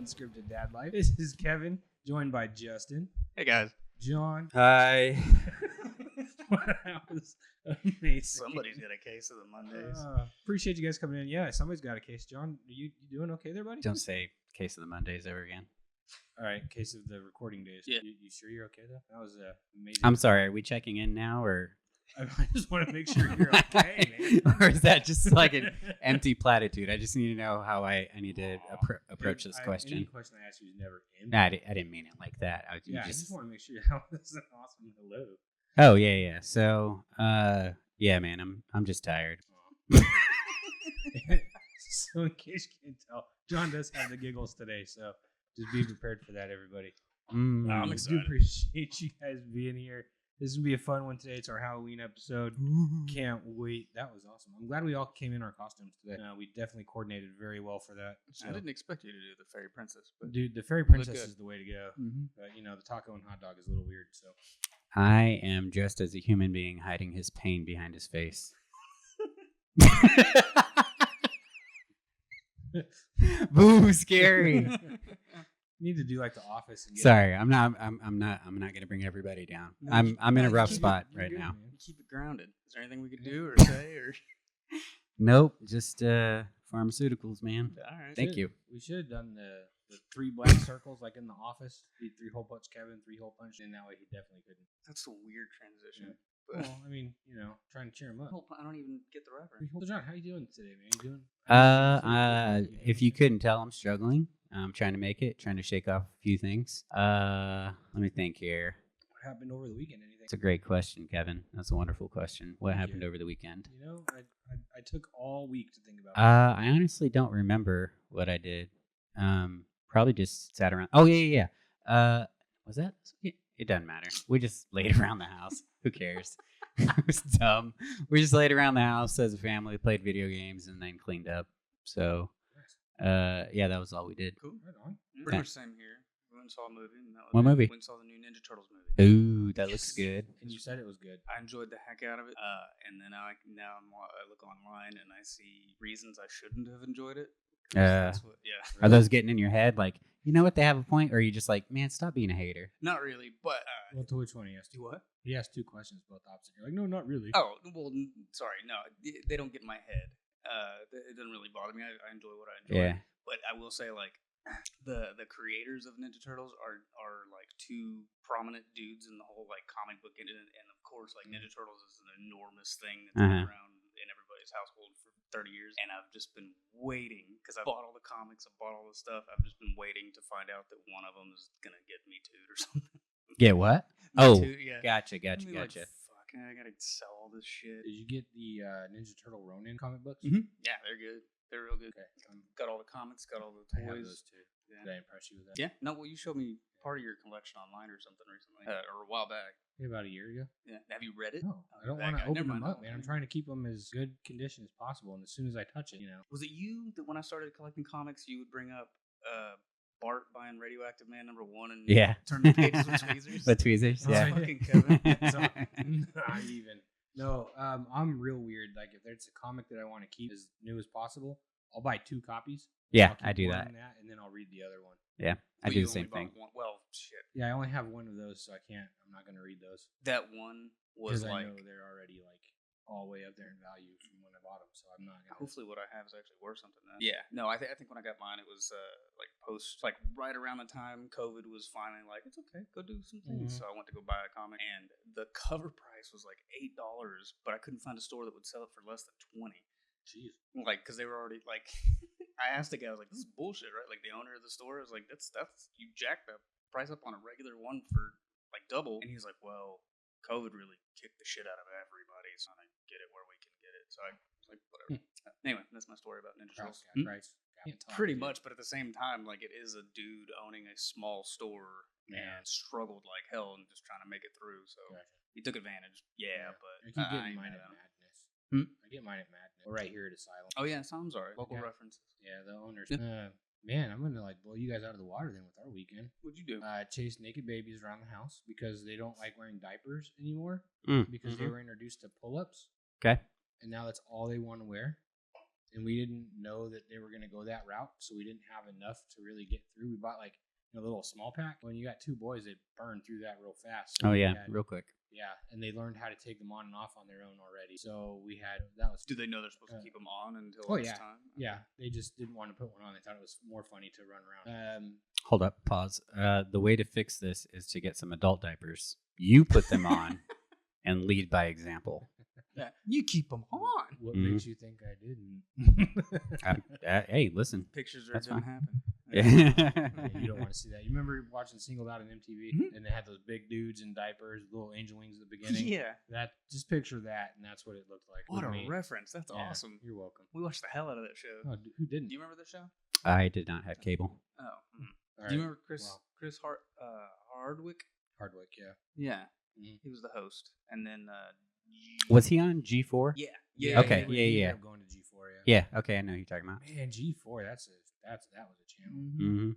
Unscripted Dad Life. This is Kevin, joined by Justin. Hey guys. John. Hi. That was amazing. Somebody's got a case of the Mondays. Appreciate you guys coming in. Yeah, somebody's got a case. John, you doing okay there, buddy? Don't say case of the Mondays ever again. All right, case of the recording days. Yeah. You sure you're okay though? That was amazing. I'm sorry, are we checking in now or I just want to make sure you're okay, man. or is that just like an empty platitude? I just need to know how I need to approach this Any question. question I asked you is never in. Nah, I didn't mean it like that. I just want to make sure that was an awesome hello. Oh yeah. So yeah, man, I'm just tired. So in case you can't tell, John does have the giggles today, so just be prepared for that, everybody. I'm I excited. do appreciate you guys being here. This is going to be a fun one today. It's our Halloween episode. Can't wait. That was awesome. I'm glad we all came in our costumes today. We definitely coordinated very well for that. So. I didn't expect you to do the Fairy Princess, but Dude, the Fairy Princess is the way to go. Mm-hmm. But, the taco and hot dog is a little weird, so. I am dressed as a human being hiding his pain behind his face. Boo, scary. You need to do like The Office. And Sorry, I'm not gonna bring everybody down. No, I'm in a rough keep it- spot you're right good, now. man. keep it grounded. Is there anything we could do or say? Or Nope, just pharmaceuticals, man. all right, Thank you. We should have done the 3 black circles like in The Office. The 3-hole punch Kevin, 3-hole punch, and that way he definitely couldn't. that's a weird transition. Well, I mean, trying to cheer him up. I don't even get the reference. So John, how you doing today, man? You doing? If you couldn't tell, I'm struggling. I'm trying to make it, trying to shake off a few things. Let me think here. What happened over the weekend? Anything? It's a great question, Kevin. That's a wonderful question. What Thank happened you. over the weekend? I took all week to think about it. I honestly don't remember what I did. Probably just sat around. Oh yeah. Was that? It doesn't matter. We just laid around the house. Who cares? It was dumb. We just laid around the house as a family, played video games, and then cleaned up. So, yeah, that was all we did. Cool. Right on. Pretty Yeah. much same here. We went and saw a movie. And that was What movie? We went and saw the new Ninja Turtles movie. Ooh, that looks good. And you said it was good. I enjoyed the heck out of it. And then I look online and I see reasons I shouldn't have enjoyed it. That's what, yeah. Are those getting in your head? Like, you know what? They have a point. Or are you just like, man, stop being a hater? Not really, but Well, to which one he asked? do what? He asked 2 questions, both opposite. You're like, no, not really. Oh, well, sorry, no, they don't get in my head. It doesn't really bother me. I enjoy what I enjoy. Yeah. But I will say, like, the creators of Ninja Turtles are like 2 prominent dudes in the whole like comic book, and of course, like Ninja Turtles is an enormous thing that's been around in everybody's household for 30 years. And I've just been waiting because I bought all the comics, I bought all the stuff. I've just been waiting to find out that one of them is gonna get Me Too'd or something. Yeah, what? Me Oh, Too, yeah. gotcha. I'd be like, fuck, I gotta sell all this shit. Did you get the Ninja Turtle Ronin comic books? Mm-hmm. Yeah, they're good. They're real good. Okay. Got all the comics, got all the I have toys. those too. Yeah. Did I impress you with that? Yeah. No, well, you showed me part of your collection online or something recently, or a while back. Maybe about a year ago. Yeah. Have you read it? No, I don't that want to guy. Never open them mind. up, man. I'm trying to keep them as good condition as possible, and as soon as I touch it, Was it you that when I started collecting comics, you would bring up Bart buying Radioactive Man #1 and turn the pages with tweezers? The tweezers, Oh, yeah. Fucking Kevin. So, not even. No, I'm real weird. Like, if there's a comic that I want to keep as new as possible, I'll buy 2 copies. Yeah, I'll keep I do one that. and then I'll read the other one. Yeah, I But do you the same only thing. bought one. Well, shit. Yeah, I only have one of those, so I'm not gonna read those That one was because I like. know they're already like all way up there in value from when I bought them. So I'm not gonna. Hopefully, what I have is actually worth something. Then. Yeah. No, I think when I got mine, it was like right around the time COVID was finally like, it's okay, go do some things. Mhm. So I went to go buy a comic, and the cover price was like $8, but I couldn't find a store that would sell it for less than $20. Jeez. Like, because they were already like, I asked the guy, I was like, this is bullshit, right? Like the owner of the store was like, that's you jacked the price up on a regular one for like double, and he was like, well, COVID really kicked the shit out of everybody, so I get it where we can get it. So I was like, whatever. Anyway, that's my story about Ninja Turtles. Price. Can't talk, Pretty dude. much, but at the same time, like it is a dude owning a small store Yeah. and struggled like hell and just trying to make it through. So Gotcha. he took advantage. Yeah, but I keep I getting ain't mine mad at at him. Madness. Hmm? I get mine at Madness. We're right here at Asylum. Oh yeah, sounds alright. Local Yeah. references. Yeah, the owners. Yeah. Man, I'm gonna like blow you guys out of the water then with our weekend. What'd you do? Chase naked babies around the house because they don't like wearing diapers anymore because they Mhm. were introduced to pull-ups, Okay. and now that's all they want to wear. and we didn't know that they were going to go that route, so we didn't have enough to really get through. We bought like a little small pack. When you got 2 boys, they burn through that real fast. So real quick. Yeah, and they learned how to take them on and off on their own already. So we had that was. Do they know they're supposed to keep them on until it's time? Yeah, they just didn't want to put one on. They thought it was more funny to run around. Hold up, pause. The way to fix this is to get some adult diapers. You put them on and lead by example. Yeah, you keep them on. What makes you think I didn't? Hey, listen. Pictures are That's going to fine. happen. Yeah, you don't want to see that. You remember watching Singled Out on MTV, and they had those big dudes in diapers, little angel wings at the beginning. Yeah, that just picture that, and that's what it looked like. what with a me. reference! That's Yeah, awesome. You're welcome. We watched the hell out of that show. Oh, who didn't? Do you remember the show? I did not have cable. Oh, All do you right. remember Chris Hardwick? Hardwick? Yeah. Yeah, Mhm. he was the host, and then Was he on G4? Yeah. Okay, He yeah. ended up going to G4. Yeah, okay, I know who you're talking about. Man, G4. That was a channel. Mm-hmm.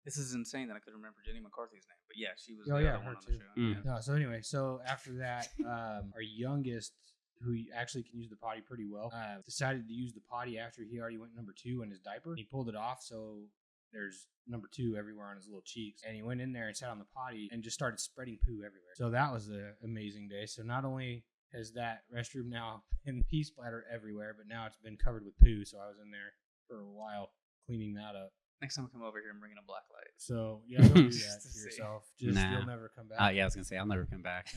This is insane that I could remember Jenny McCarthy's name, but yeah, she was Oh, the yeah, other one her on the too. show. Mm. Yeah. No, so anyway, after that, our youngest, who actually can use the potty pretty well, decided to use the potty after he already went number 2 in his diaper. He pulled it off, so there's number 2 everywhere on his little cheeks. And he went in there and sat on the potty and just started spreading poo everywhere. So that was an amazing day. So not only has that restroom now been pee splatter everywhere, but now it's been covered with poo. So I was in there for a while cleaning that up. Next time I come over here and bring in a black light. So yeah, don't do Just that to to see. yourself. Just Nah. you'll never come back. Yeah, I was going to say, I'll never come back.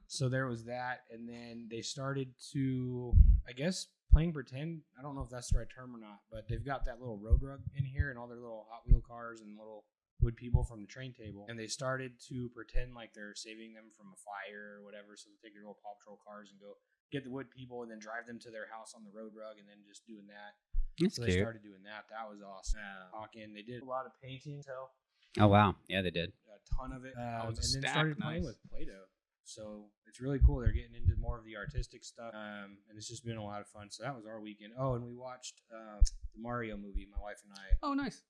So there was that, and then they started to, I guess, playing pretend. I don't know if that's the right term or not, but they've got that little road rug in here and all their little Hot Wheel cars and little wood people from the train table, and they started to pretend like they're saving them from a fire or whatever. So they take their little Paw Patrol cars and go get the wood people and then drive them to their house on the road rug, and then just doing that. That's So cute. they started doing that. That was awesome. Talking, they did a lot of painting. So Oh, wow. Yeah, they did. a ton of it, and it's then stacked, started playing nice. with Play-Doh. So it's really cool. They're getting into more of the artistic stuff, and it's just been a lot of fun. So that was our weekend. Oh, and we watched the Mario movie, my wife and I, Oh, nice.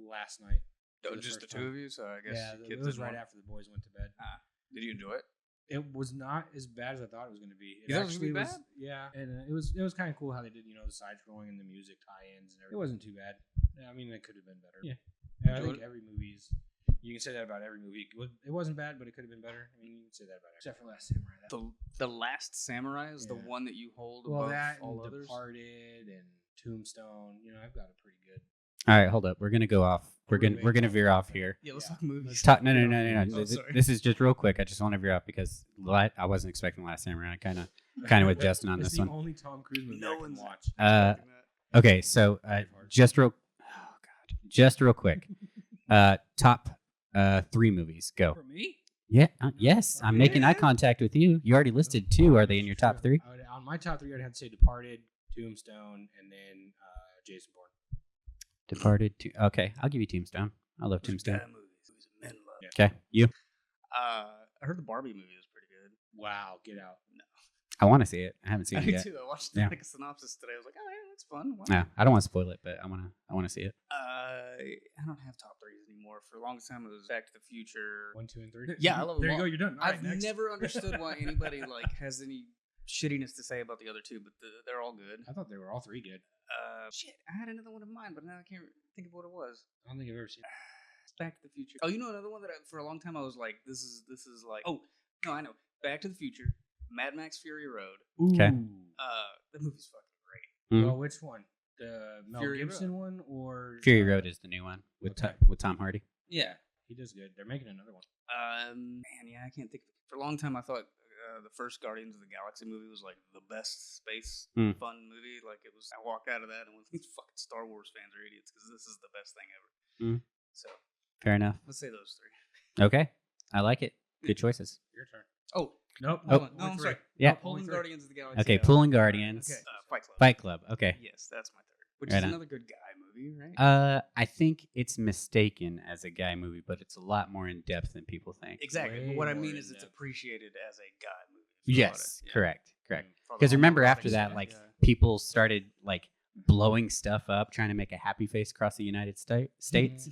last night. Oh, For the just the first 2 time. of you, so I guess Yeah, the it kids was didn't right want- after the boys went to bed. Did you enjoy it? It was not as bad as I thought it was going to be. You thought it was gonna be bad? Yeah, and it was kind of cool how they did, the side scrolling and the music tie-ins and everything. It wasn't too bad. Yeah, I mean, it could have been better. Yeah, I Enjoyed think it? every movie's. You can say that about every movie. It wasn't bad, but it could have been better. I mean, you can say that about except for Last Samurai. The Last Samurai is the Yeah. one that you hold Well, above that all and others. Departed and Tombstone. I've got a pretty good. All right, hold up. We're going to go off. We're going to veer off here. Yeah, let's Yeah. talk movies. No. Oh, sorry. This is just real quick. I just want to veer off because I wasn't expecting Last Samurai. Kind of with Justin on It's this the one. only Tom Cruise movie No I can one's- watch. Okay, so just real quick. Top 3 movies. Go. For me? Yeah. Yes, I'm making eye contact with you. You already listed 2. Are they in your top 3? On my top 3, I'd have to say Departed, Tombstone, and then Jason Bourne. Departed. Okay, I'll give you Tombstone. I love Tombstone. Bad movies men love. Yeah. Okay, you. I heard the Barbie movie was pretty good. Wow, Get Out. I want to see it. I haven't seen I it do yet. too. I watched Yeah. like a synopsis today. I was like, oh yeah, that's fun. Why No, I don't want to spoil it, but I want to see it. I don't have top 3s anymore. For the longest time, it was Back to the Future. 1, 2, and 3. Yeah, I love them There you all. go. You're done. All right, I've next. never understood why anybody has any shittiness to say about the other 2, but they're all good. I thought they were all 3 good. Shit, I had another one in mind, but now I can't think of what it was. I don't think I've ever seen. It's Back to the Future. Oh, you know another one that for a long time I was like, this is like, oh no, I know. Back to the Future, Mad Max Fury Road. Okay. That movie's fucking great. Mhm. Well, which one? The Mel Fury Gibson one or Fury Road is the new one with Okay. with Tom Hardy. Yeah. He does good. They're making another one. Man, yeah, I can't think. For a long time, I thought the first Guardians of the Galaxy movie was like the best space Hmm. fun movie. Like it was. I walked out of that and was these fucking Star Wars fans are idiots because this is the best thing ever. Hmm. So Fair enough. let's say those 3. Okay, I like it. Good choices. Your turn. Oh Nope. Oh. no, I'm sorry. Yeah. Pulling Only 3. Guardians of the Galaxy. Okay, out. Pulling Guardians. Okay. Fight Club. Fight Club. Okay. Yes, that's my 3rd. Which Right is on. another good guy movie, right? I think it's mistaken as a guy movie, but it's a lot more in depth than people think. Exactly. way But what I more mean is it's in-depth. appreciated as a guy movie. Yes, Yeah. correct. For the Because whole remember comic after that, stuff, like yeah. people started like blowing stuff up, trying to make a happy face across the United States.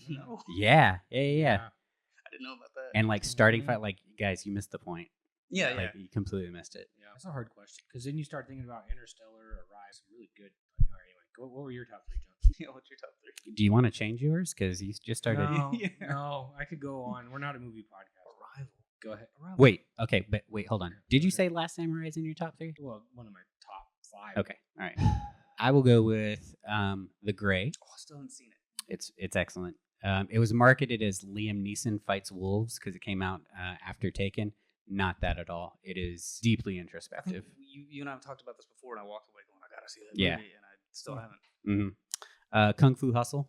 No, Yeah. I didn't know about that. And like starting Mhm. fight, like guys, you missed the point. yeah, Like you completely missed it. Yeah, that's a hard question because then you start thinking about Interstellar or Rise. Really good. All right, anyway, What were your top 3, John? Yeah, what's your top 3? Do you want to change yours? Because you just started. No, Yeah. no, I could go on. We're not a movie podcast. Arrival. Go ahead. Wait. Okay, but wait. Hold on. Did you say Last Samurai is in your top 3? Well, one of my top 5. Okay. All right. I will go with The Gray. Oh, I still haven't seen it. It's excellent. It was marketed as Liam Neeson fights wolves because it came out after Taken. Not that at all. It is deeply I think introspective. you and I have talked about this before, and I walked away going, I gotta see that Yeah. movie, and I still haven't. Kung Fu Hustle,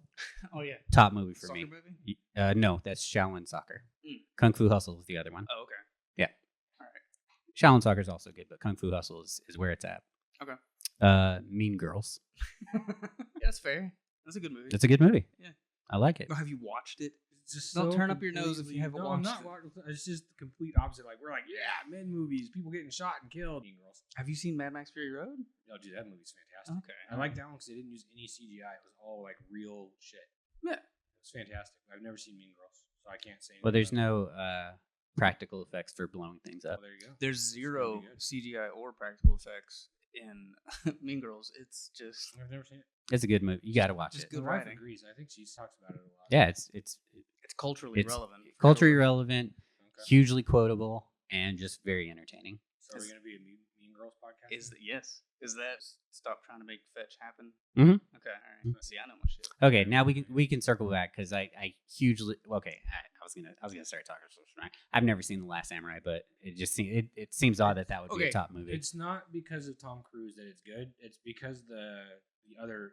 Oh yeah, top movie for soccer me. movie. No, that's Shaolin Soccer. Mm. Kung Fu Hustle is the other one. Oh okay. Shaolin Soccer is also good, but Kung Fu Hustle is where it's at. Okay. Mean Girls. Yeah, that's fair. That's a good movie. It's a good movie. Yeah. I like it. Oh, have you watched it? It's just Don't so turn up your nose if you completely- haven't no, I'm watched not it. watching. It's just the complete opposite. Like we're like, yeah, men movies, people getting shot and killed. Mean Girls. Have you seen Mad Max Fury Road? Oh, dude, that movie's fantastic. Okay. I like that one because they didn't use any CGI. It was all like real shit. Yeah. It was fantastic. I've never seen Mean Girls, so I can't say. Well, there's anything no practical effects for blowing things about it. up. Oh, there you go. There's zero pretty good. CGI or practical effects in Mean Girls. It's just I've never seen it. It's a good movie. You got to watch Just it. good My wife writing. agrees. I think she talks about it a lot. Yeah, it's it's culturally It's relevant. for culturally sure. relevant, Okay. hugely quotable, and just very entertaining. So are we gonna be a Mean Girls podcast? Is that yes? Is that stop trying to make fetch happen? Mhm. Okay, all right. See, I know my shit. Okay, now we can circle back because I hugely I was gonna start talking. Right? I've never seen The Last Samurai, but it just it seems odd that would be a Okay, top movie. It's not because of Tom Cruise that it's good. It's because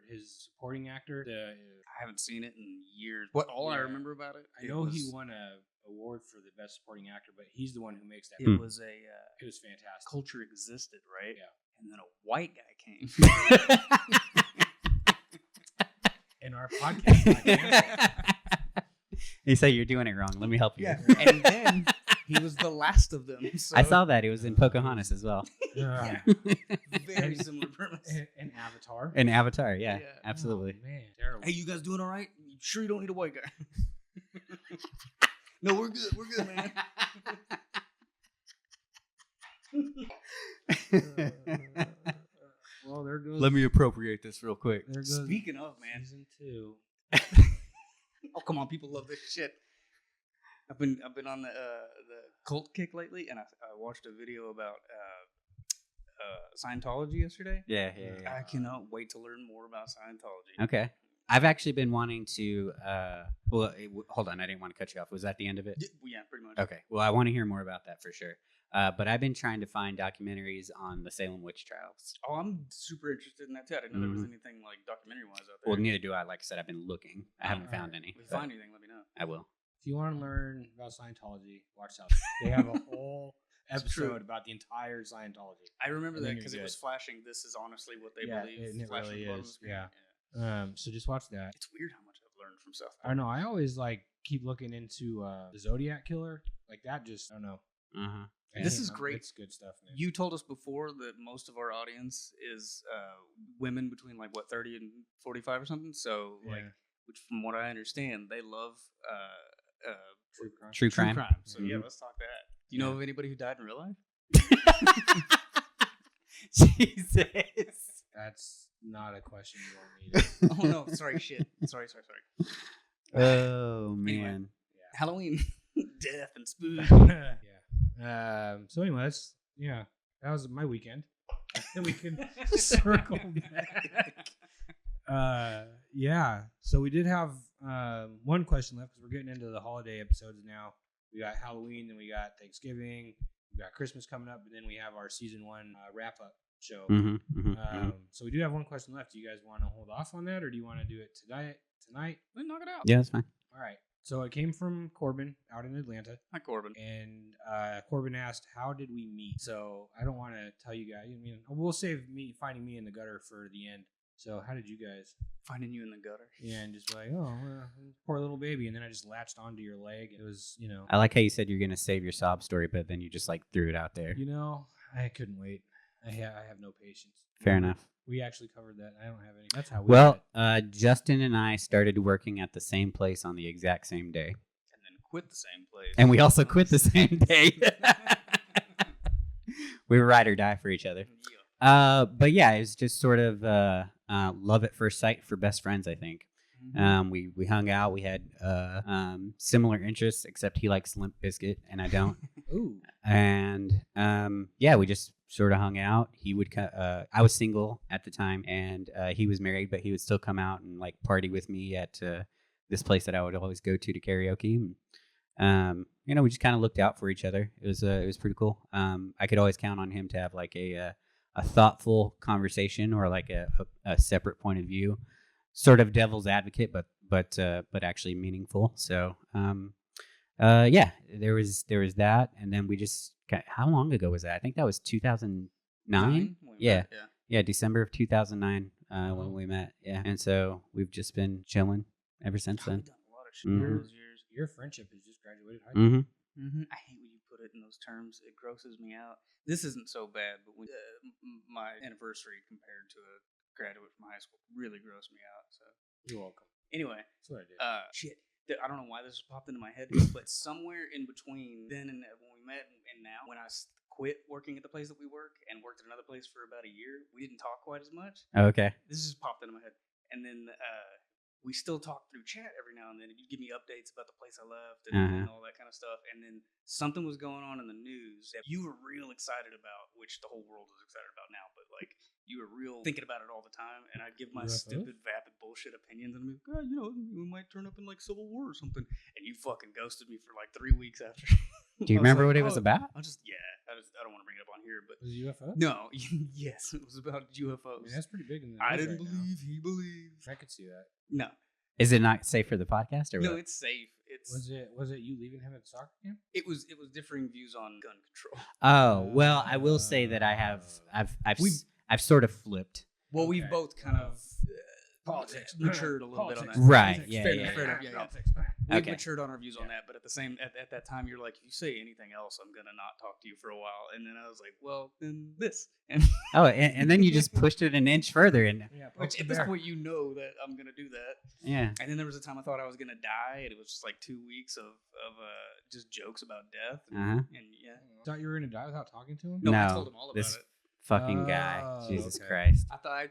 his supporting actor. I haven't seen it in years. What all I Yeah. remember about it? I know he won a award for the best supporting actor, but he's the one who makes that. It movie. was a It was fantastic. culture existed, right? Yeah. And then a white guy came. In our podcast, Black Panther. You say you're doing it wrong. Let me help you. and then he was the last of them. So I saw that. It was in Pocahontas as well. Yeah. very similar premise. An Avatar. In Avatar, yeah, Yeah. absolutely. Oh, man, terrible. Hey, you guys doing all right? You sure you don't need a white guy? No, we're good. We're good, man. Well, there goes. Let me appropriate this real quick. There goes Speaking of, man. season 2. Oh, come on, people love this shit. I've been on the cult kick lately, and I watched a video about Scientology yesterday. Yeah. I cannot wait to learn more about Scientology. Okay. I've actually been wanting to. Hold on. I didn't want to cut you off. Was that the end of it? Yeah, pretty much. Okay. Well, I want to hear more about that for sure. But I've been trying to find documentaries on the Salem witch trials. Oh, I'm super interested in that too. I didn't know there was anything like documentary wise out there. Well, neither do I. Like I said, I've been looking. I haven't found any. If you but find anything, let me know. I will. If you want to learn about Scientology, watch South. They have a whole It's true. episode about the entire Scientology. I remember And that then because you're it was good. flashing. This is honestly what they Yeah, believe. and it flashing really at the bottom of is, the screen. yeah. So just watch that. It's weird how much I've learned from South I Park. don't know. I always like keep looking into the Zodiac Killer. Like that. Just I don't know. Uh huh. This is great. It's good stuff, man. You told us before that most of our audience is women between like what 30 and 45 or something. So like, which from what I understand, they love True crime. True crime. So yeah, let's talk that. Do you know of anybody who died in real life? Jesus. That's not a question you want me to. Oh no, sorry, shit. Sorry. Oh man. Anyway. Halloween, death and spook. Yeah. So anyway, that was my weekend. Then we can circle back. Yeah. So we did have one question left because we're getting into the holiday episodes now. We got Halloween, then we got Thanksgiving, we got Christmas coming up, and then we have our season 1 wrap up show. So we do have one question left. Do you guys want to hold off on that, or do you want to do it tonight? Let's knock it out. Yeah, that's fine. All right. So it came from Corbin out in Atlanta. Hi, Corbin. And Corbin asked, "How did we meet?" So I don't want to tell you guys. I mean, we'll save finding me in the gutter for the end. So how did you guys? Finding you in the gutter. Yeah, and just like, oh, poor little baby, and then I just latched onto your leg. It was, I like how you said you're gonna save your sob story, but then you just like threw it out there. I couldn't wait. I have no patience. Fair enough. We actually covered that. I don't have any. That's how we. Well, met. Justin and I started working at the same place on the exact same day, And then quit the same place. and we also quit the same day. We were ride or die for each other. But yeah, it was just sort of love at first sight for best friends, I think. Mhm. We hung out. We had similar interests, except he likes Limp Bizkit and I don't. Ooh. And yeah, we just sort of hung out. He would I was single at the time, and he was married, but he would still come out and like party with me at this place that I would always go to karaoke. You know, we just kind of looked out for each other. It was pretty cool. I could always count on him to have like a thoughtful conversation or like a separate point of view, sort of devil's advocate, but actually meaningful. So yeah, there was that, and then we just how long ago was that? I think that was 2009. When we Yeah, met, yeah, December of 2009 when we met. Yeah, and so we've just been chilling ever since We've then. done a lot of shit Mhm. those years. Your friendship has just graduated high school. Mm-hmm. I hate when you put it in those terms. It grosses me out. This isn't so bad, but when, my anniversary compared to a graduate from high school really grossed me out. So You're welcome. anyway, That's what I did. shit. I don't know why this just popped into my head, but somewhere in between then and when we met and now, when I quit working at the place that we work and worked at another place for about a year, we didn't talk quite as much. Okay. This just popped into my head, and then we still talk through chat every now and then. You give me updates about the place I left and all that kind of stuff. And then something was going on in the news that you were real excited about, which the whole world is excited about now. But like you were real thinking about it all the time. And I'd give my UFOs? stupid, vapid bullshit opinions, and I'm like, you know, we might turn up in like Civil War or something. And you fucking ghosted me for like 3 weeks after. Do you remember what it was about? I don't want to bring it up on here, but Was it UFO? no, yes, it was about I UFOs. mean, that's pretty big in the I news didn't right now. believe he believes. I could see that. No, Is it not safe for the podcast or no, what? it's safe. Was it you leaving him at the soccer camp? It was differing views on gun control. Oh well, I will say that I've sort of flipped. Well, we've Okay. both kind of Politics. matured a little bit on that. Politics. Right, Politics. yeah, Fair yeah, enough, fair yeah. enough, yeah. Politics. We've Okay. matured on our views on that, but at that time, you're like, if you say anything else, I'm gonna not talk to you for a while. And then I was like, well, then this, and Oh, and then you just pushed it an inch further, and Yeah, poke which the at this bear. point you know that I'm gonna do that. yeah. And then there was a time I thought I was gonna die, and it was just like 2 weeks of just jokes about death. And yeah, Thought you were gonna die without talking to him? no, I No, told him all about this it. fucking guy, Oh, Jesus okay. Christ. I thought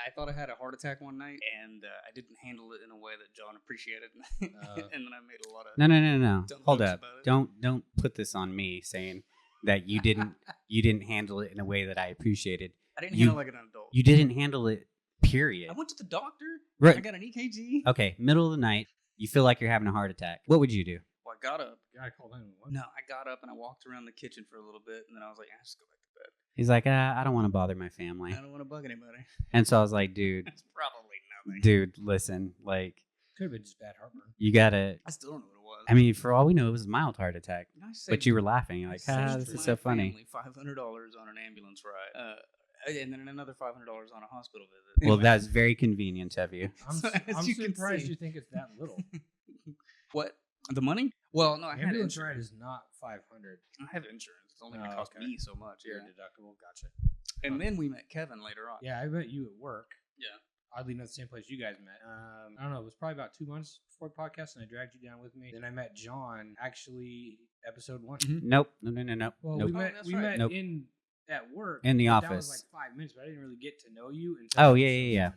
I thought I had a heart attack one night, and I didn't handle it in a way that John appreciated, and then I made a lot of No. dumb Hold jokes up. about it. Don't put this on me saying that you didn't handle it in a way that I appreciated. I didn't you- handle it like an adult. You didn't handle it. Period. I went to the doctor. Right. I got an EKG. Okay, middle of the night, you feel like you're having a heart attack. What would you do? Well, I got up. Yeah, I called 911. No, I got up and I walked around the kitchen for a little bit, and then I was like, just go back to bed. He's like, I don't want to bother my family. I don't want to bug anybody. And so I was like, dude, That's probably nothing. dude, listen, like, Could have been just bad heartburn. you gotta. I still don't know what it was. I mean, for all we know, it was a mild heart attack. You know, I But you were laughing. You're like, saved this is my so funny. family $500 on an ambulance ride, and then another $500 on a hospital visit. Well, Anyway. that's very convenient of you. I'm, So, as I'm you can surprised see- you think it's that little. What? The money? Well, no, I had Ambulance insurance. ride is not 500. I have insurance. It's only going to Oh, cost okay. me so much. Your Yeah. deductible. Gotcha. And then we met Kevin later on. Yeah, I met you at work. Yeah. Oddly enough, the same place you guys met. I don't know. It was probably about 2 months before the podcast, and I dragged you down with me. Then I met John. Actually, episode 1. Nope. No. Well, Nope. we met. that's We right. met Nope. at work In the but That office. was like 5 minutes, but I didn't really get to know you. Until Oh, yeah, episode yeah. 1.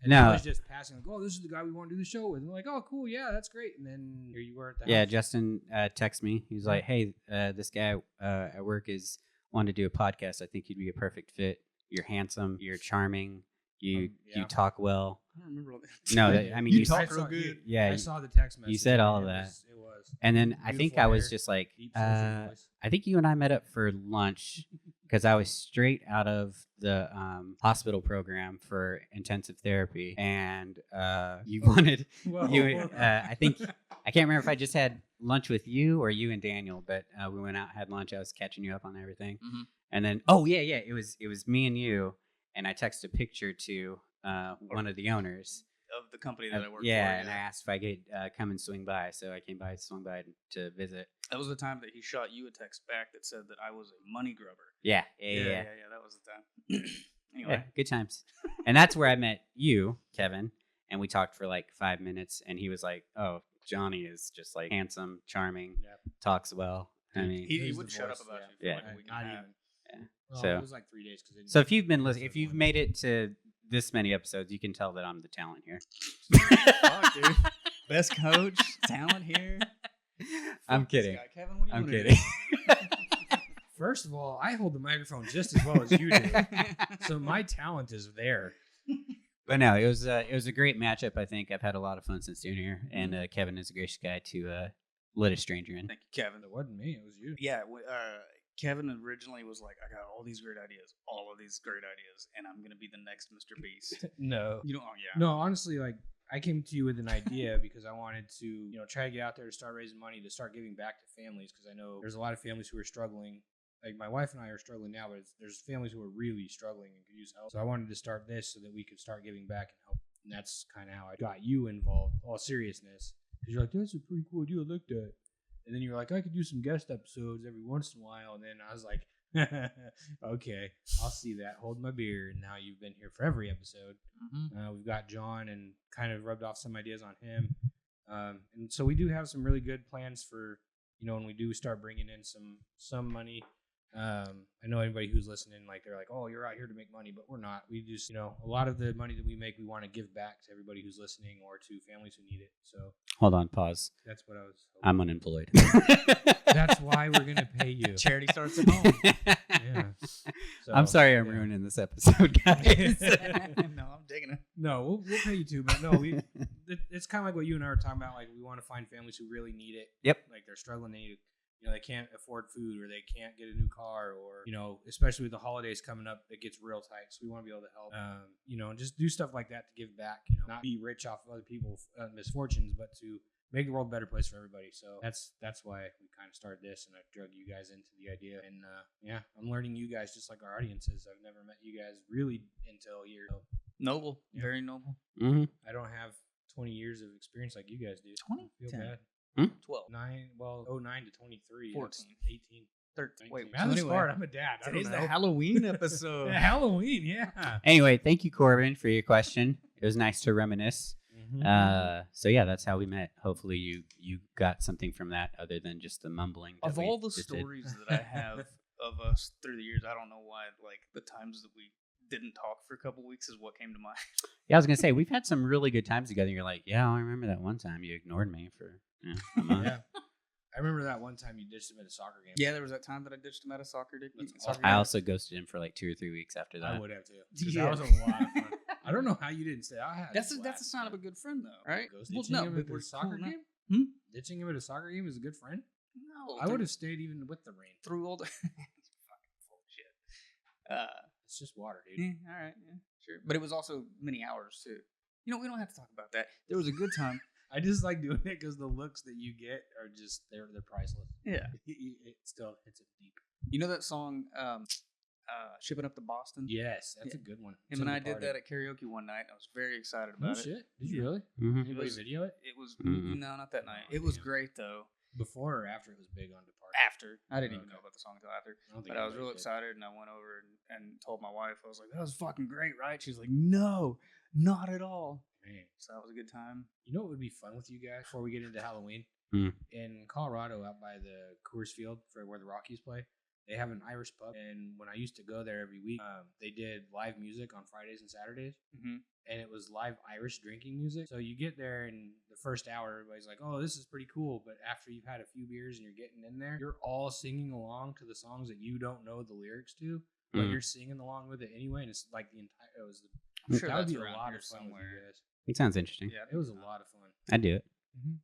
And No. I was just passing, like, oh, this is the guy we want to do the show with. And they're like, oh, cool, yeah, that's great. And then here you were at the Yeah, house. Justin texted me. He was like, hey, this guy at work is wanting to do a podcast. I think you'd be a perfect fit. You're handsome. You're charming. You yeah. you talk well. I don't remember all that. No, I mean, you talk I real saw- good. Yeah, I saw the text message. said all and of it that. was- It was. And then I think Beautiful I was hair, just like, Deep, sultry voice. I think you and I met up for lunch because I was straight out of the hospital program for intensive therapy, and you wanted Whoa. you. I think I can't remember if I just had lunch with you or you and Daniel, but we went out, had lunch. I was catching you up on everything, Mhm. and then it was me and you, and I texted a picture to one of the owners. Of the company that I work for. And I asked if I could come and swing by, so I swung by to visit. That was the time that he shot you a text back that said that I was a money grubber. Yeah. That was the time. Anyway, Yeah, good times. And that's where I met you, Kevin, and we talked for like 5 minutes, and he was like, "Oh, Johnny is just like handsome, charming, Yep. talks well." I mean, he He's wouldn't the shut up voice, about yeah. you for Yeah. like a week Not and a half. even. Well, So- it was like 3 days. So if you've been listening, if you've made it to this many episodes, you can tell that I'm the talent here. Fuck, dude. Best coach, talent here. I'm Fuck this kidding. guy. Kevin, what do you I'm want to kidding. First of all, I hold the microphone just as well as you do, so my talent is there. But no, it was a great matchup. I think I've had a lot of fun since doing here, and Kevin is a gracious guy to let a stranger in. Thank you, Kevin. It wasn't me; it was you. Yeah, Kevin originally was like, I got all these great ideas, and I'm gonna be the next Mr. Beast. No, You know, oh yeah. no. Honestly, like I came to you with an idea because I wanted to, try to get out there to start raising money to start giving back to families because I know there's a lot of families who are struggling. Like my wife and I are struggling now, but there's families who are really struggling and could use help. So I wanted to start this so that we could start giving back and help. And that's kind of how I got you involved. All seriousness, because you're like, that's a pretty cool idea. I like that. And then you're like, I could do some guest episodes every once in a while. And then I was like, okay, I'll see that. Hold my beer. And now you've been here for every episode. Mm-hmm. We've got John and kind of rubbed off some ideas on him. And so we do have some really good plans for, when we do start bringing in some money. I know anybody who's listening, like they're like, oh, you're out here to make money, but we're not. We just, a lot of the money that we make, we want to give back to everybody who's listening or to families who need it. So Hold on, pause. that's what I was hoping. I'm unemployed. That's why we're going to pay you. Charity starts at home. Yeah. So, I'm sorry I'm yeah. ruining this episode, guys. No, I'm digging it. No, we'll pay you too, but no, it's kind of like what you and I were talking about. Like we want to find families who really need it. Yep. Like they're struggling, they need it. They can't afford food or they can't get a new car or, especially with the holidays coming up, it gets real tight. So we want to be able to help, and just do stuff like that to give back, not be rich off of other people's misfortunes, but to make the world a better place for everybody. So that's why we kind of started this and I drug you guys into the idea. And I'm learning you guys just like our audiences. I've never met you guys really until a year. So, Noble. Yeah. Very noble. Mm-hmm. I don't have 20 years of experience like you guys do. 20? I feel 10. bad. 12. 09 to 23. 14. That's 18. 13. Wait, Man, so this anyway, part, I'm a dad. I today's don't the know. Halloween episode. Halloween, yeah. Anyway, thank you, Corbin, for your question. It was nice to reminisce. So yeah, that's how we met. Hopefully you got something from that other than just the mumbling. Of that we all the just did. stories that I have of us through the years, I don't know why, like, the times that we didn't talk for a couple weeks is what came to mind. Yeah, I was gonna say we've had some really good times together. And you're like, yeah, I remember that one time you ignored me for a month. Yeah. I remember that one time you ditched him at a soccer game. Yeah, there was that time that I ditched him at a soccer awesome. I also ghosted him for like 2 or 3 weeks after that. I would have too. 'Cause Yeah. That was a lot of fun. I don't know how you didn't say. That's a sign of a good friend, though, right? Ditching him at a soccer cool now. game? Hmm? Ditching him at a soccer game is a good friend? No, I would have stayed even with the rain. through all the fucking full of shit. It's just water, dude. Yeah, all right, yeah, sure. But it was also many hours too. We don't have to talk about that. There was a good time. I just like doing it because the looks that you get are just they're priceless. Yeah. It still hits it deep. You know that song, "Shipping Up to Boston"? Yes, that's a good one. Him and I did that at karaoke one night. I was very excited Oh about it. shit! Did you really? Mhm. Anybody was- video it? It was Mhm. no, not that night. Oh, It was damn. great though. Before or after it was big on Depart? After I didn't even Okay. know about the song until after. I don't think But I was anybody real did. excited, and I went over and told my wife. I was like, "That was fucking great, right?" She's like, "No, not at all." Man, So that was a good time. you know what would be fun with you guys before we get into Halloween? Hmm. In Colorado, out by the Coors Field for where the Rockies play, they have an Irish pub. And when I used to go there every week, they did live music on Fridays and Saturdays. Mm-hmm. And it was live Irish drinking music. So you get there and the first hour, everybody's like, oh, this is pretty cool. But after you've had a few beers and you're getting in there, you're all singing along to the songs that you don't know the lyrics to, but Mm. you're singing along with it anyway. And it's like the entire, I'm sure that would that's be a around lot here of fun somewhere. with you guys. It sounds interesting. Yeah, It was a lot of fun. I'd do it. Remember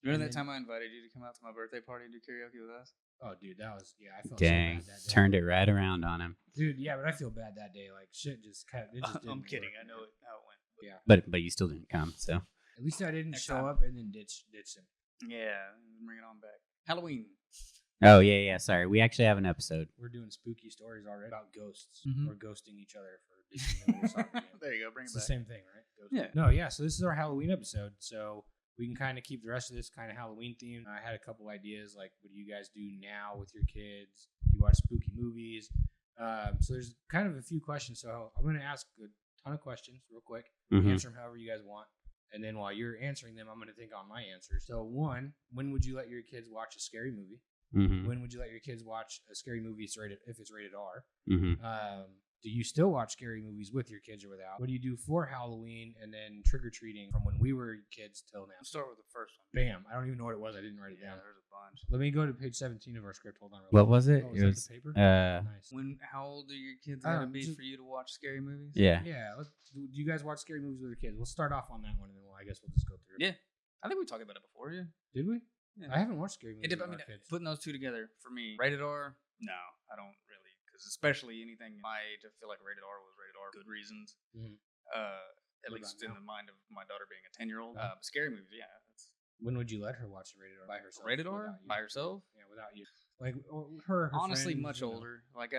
And that then- time I invited you to come out to my birthday party and do karaoke with us? Oh, dude, that was, I felt Dang, so bad that day. turned it right around on him. Dude, yeah, but I feel bad that day. Like, shit just kind of, it just I'm didn't kidding. work. I know how it went. Yeah. But you still didn't come. So At least I didn't Next show time. up and then ditch him. Yeah, bring it on back. Halloween. oh yeah. Sorry, we actually have an episode. We're doing spooky stories already about ghosts Mhm. or ghosting each other for ditching them at a soccer game. There you go. Bring It's it the back. same thing, right? Ghosting. Yeah. No, yeah. So this is our Halloween episode. So we can kind of keep the rest of this kind of Halloween themed. I had a couple ideas like, what do you guys do now with your kids? Do you watch spooky movies? So there's kind of a few questions. So I'm going to ask a ton of questions real quick. Mhm. Answer them however you guys want. And then while you're answering them, I'm going to think on my answers. So one, when would you let your kids watch a scary movie? Mm-hmm. When would you let your kids watch a scary movie if it's rated R? Mm-hmm. Do you still watch scary movies with your kids or without? What do you do for Halloween and then trick-or-treating from when we were kids till now? Let's start with the first one. Bam. I don't even know what it was. I didn't write it down. There's a bunch. Let me go to page 17 of our script. Hold on. Real What quick. was it? Oh, It that was the paper? Nice. How old are your kids gotta be just- for you to watch scary movies? Yeah. Yeah. Do you guys watch scary movies with your kids? We'll start off on that one, and then I guess we'll just go through it. Yeah. I think we talked about it before. Yeah. Did we? Yeah. I haven't watched scary movies It, with I mean, our kids. putting those two together for me, rated R. No, I don't really, because especially anything my age, I feel like rated R was rated R for good reasons. Mhm. At What least about in now? the mind of my daughter being a 10-year-old. Uh-huh. Scary movies, yeah. That's When would you let her watch a rated R by herself? rated R without you? by herself. Yeah, without you. Like her Honestly, friends, much you know. older. Like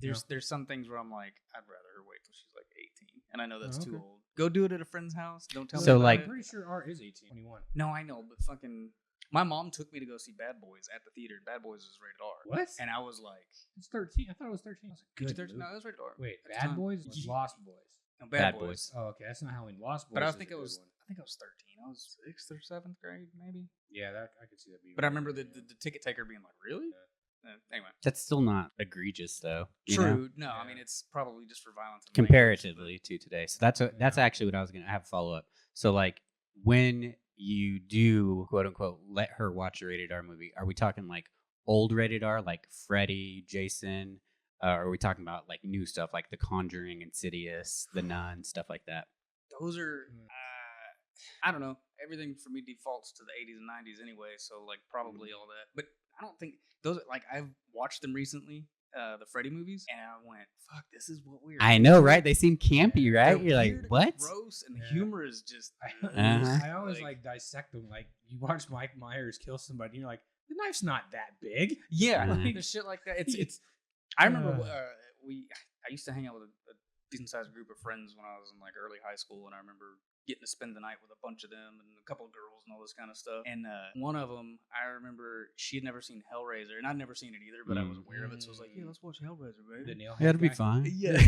there's some things where I'm like, I'd rather her wait till she's like 18, and I know that's too okay. old. Go do it at a friend's house. Don't tell me. So, about like- it. I'm pretty sure R is 18, 21. No, I know, but fucking, my mom took me to go see Bad Boys at the theater. Bad Boys is rated R. What? And I was like, It's 13. I thought it was 13. It was a good PG-13? movie. No, it was rated R. Wait, at the Bad time. Boys? Or Yeah. Lost Boys? No, Bad Boys. Oh, okay. That's not Halloween. Lost Boys. But I is think a it good was. one. I think I was 13. I was 6th or 7th grade, maybe. Yeah, I could see that being. But I remember the ticket taker being like, "Really?" Anyway, That's still not egregious, though. you know? true. No, I Yeah. mean it's probably just for violence. And Comparatively to today. So that's Yeah. actually what I was gonna have follow up. So like when you do quote unquote let her watch a rated R movie, are we talking like old rated R like Freddy, Jason? Or are we talking about like new stuff like The Conjuring, Insidious, The Nun, stuff like that? Those are. Mm. I don't know. Everything for me defaults to the 80s and 90s anyway. So like probably all that. But I don't think those. Like I've watched them recently, the Freddy movies, and I went, "Fuck, this is what we're." I know, right? They seem campy, They're right? You're like, weird and what? Gross, and the Yeah. humor is just. Uh-huh. I always like dissect them. Like you watch Mike Myers kill somebody, and you're like, the knife's not that big. Yeah, Uh-huh. the shit like that. It's. I remember I used to hang out with a decent sized group of friends when I was in like early high school, and I remember getting to spend the night with a bunch of them and a couple of girls and all this kind of stuff. And one of them, I remember she had never seen Hellraiser, and I'd never seen it either, but I was aware of it, so I was like, "Yeah, let's watch Hellraiser, The baby." nail Yeah, it'll be guy. fine. Yeah.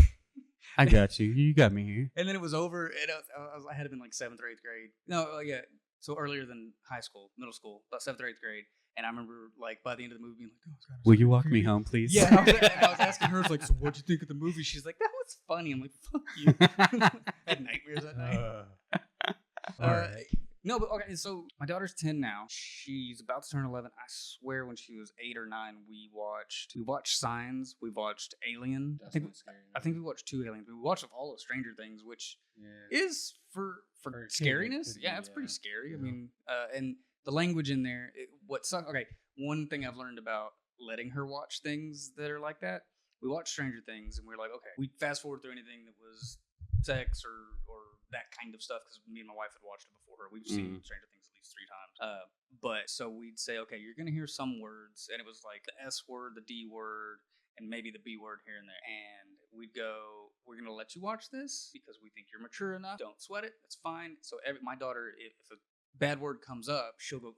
I got you. You got me here. And then it was over, and I had been like 7th or 8th grade. No, yeah. So earlier than high school, middle school, about 7th or 8th grade. And I remember, like, by the end of the movie being like, "Oh, it's kinda Will you walk creepy." me home, please? Yeah, I was asking her, like, "So what'd you think of the movie?" She's like, "That was funny." I'm like, "Fuck you." I had nightmares that night. Alright. No, but okay. So my daughter's 10 now. She's about to turn 11. I swear, when she was 8 or 9, we watched Signs. We watched Alien. That's I think not scary. I think we watched 2 Aliens. We watched all of Stranger Things, which Yeah. is for For a kid, it scariness. could Yeah, be, it's pretty scary. I yeah. mean, and the language in there. What sucks? Okay, one thing I've learned about letting her watch things that are like that. We watched Stranger Things, and we're like, okay, we fast forward through anything that was sex or that kind of stuff because me and my wife had watched it before her. We've seen Stranger Things at least 3 times. But so we'd say, okay, you're gonna hear some words, and it was like the S word, the D word, and maybe the B word here and there. And we'd go, we're going to let you watch this because we think you're mature enough. Don't sweat it. That's fine. So my daughter, if a bad word comes up, she'll go,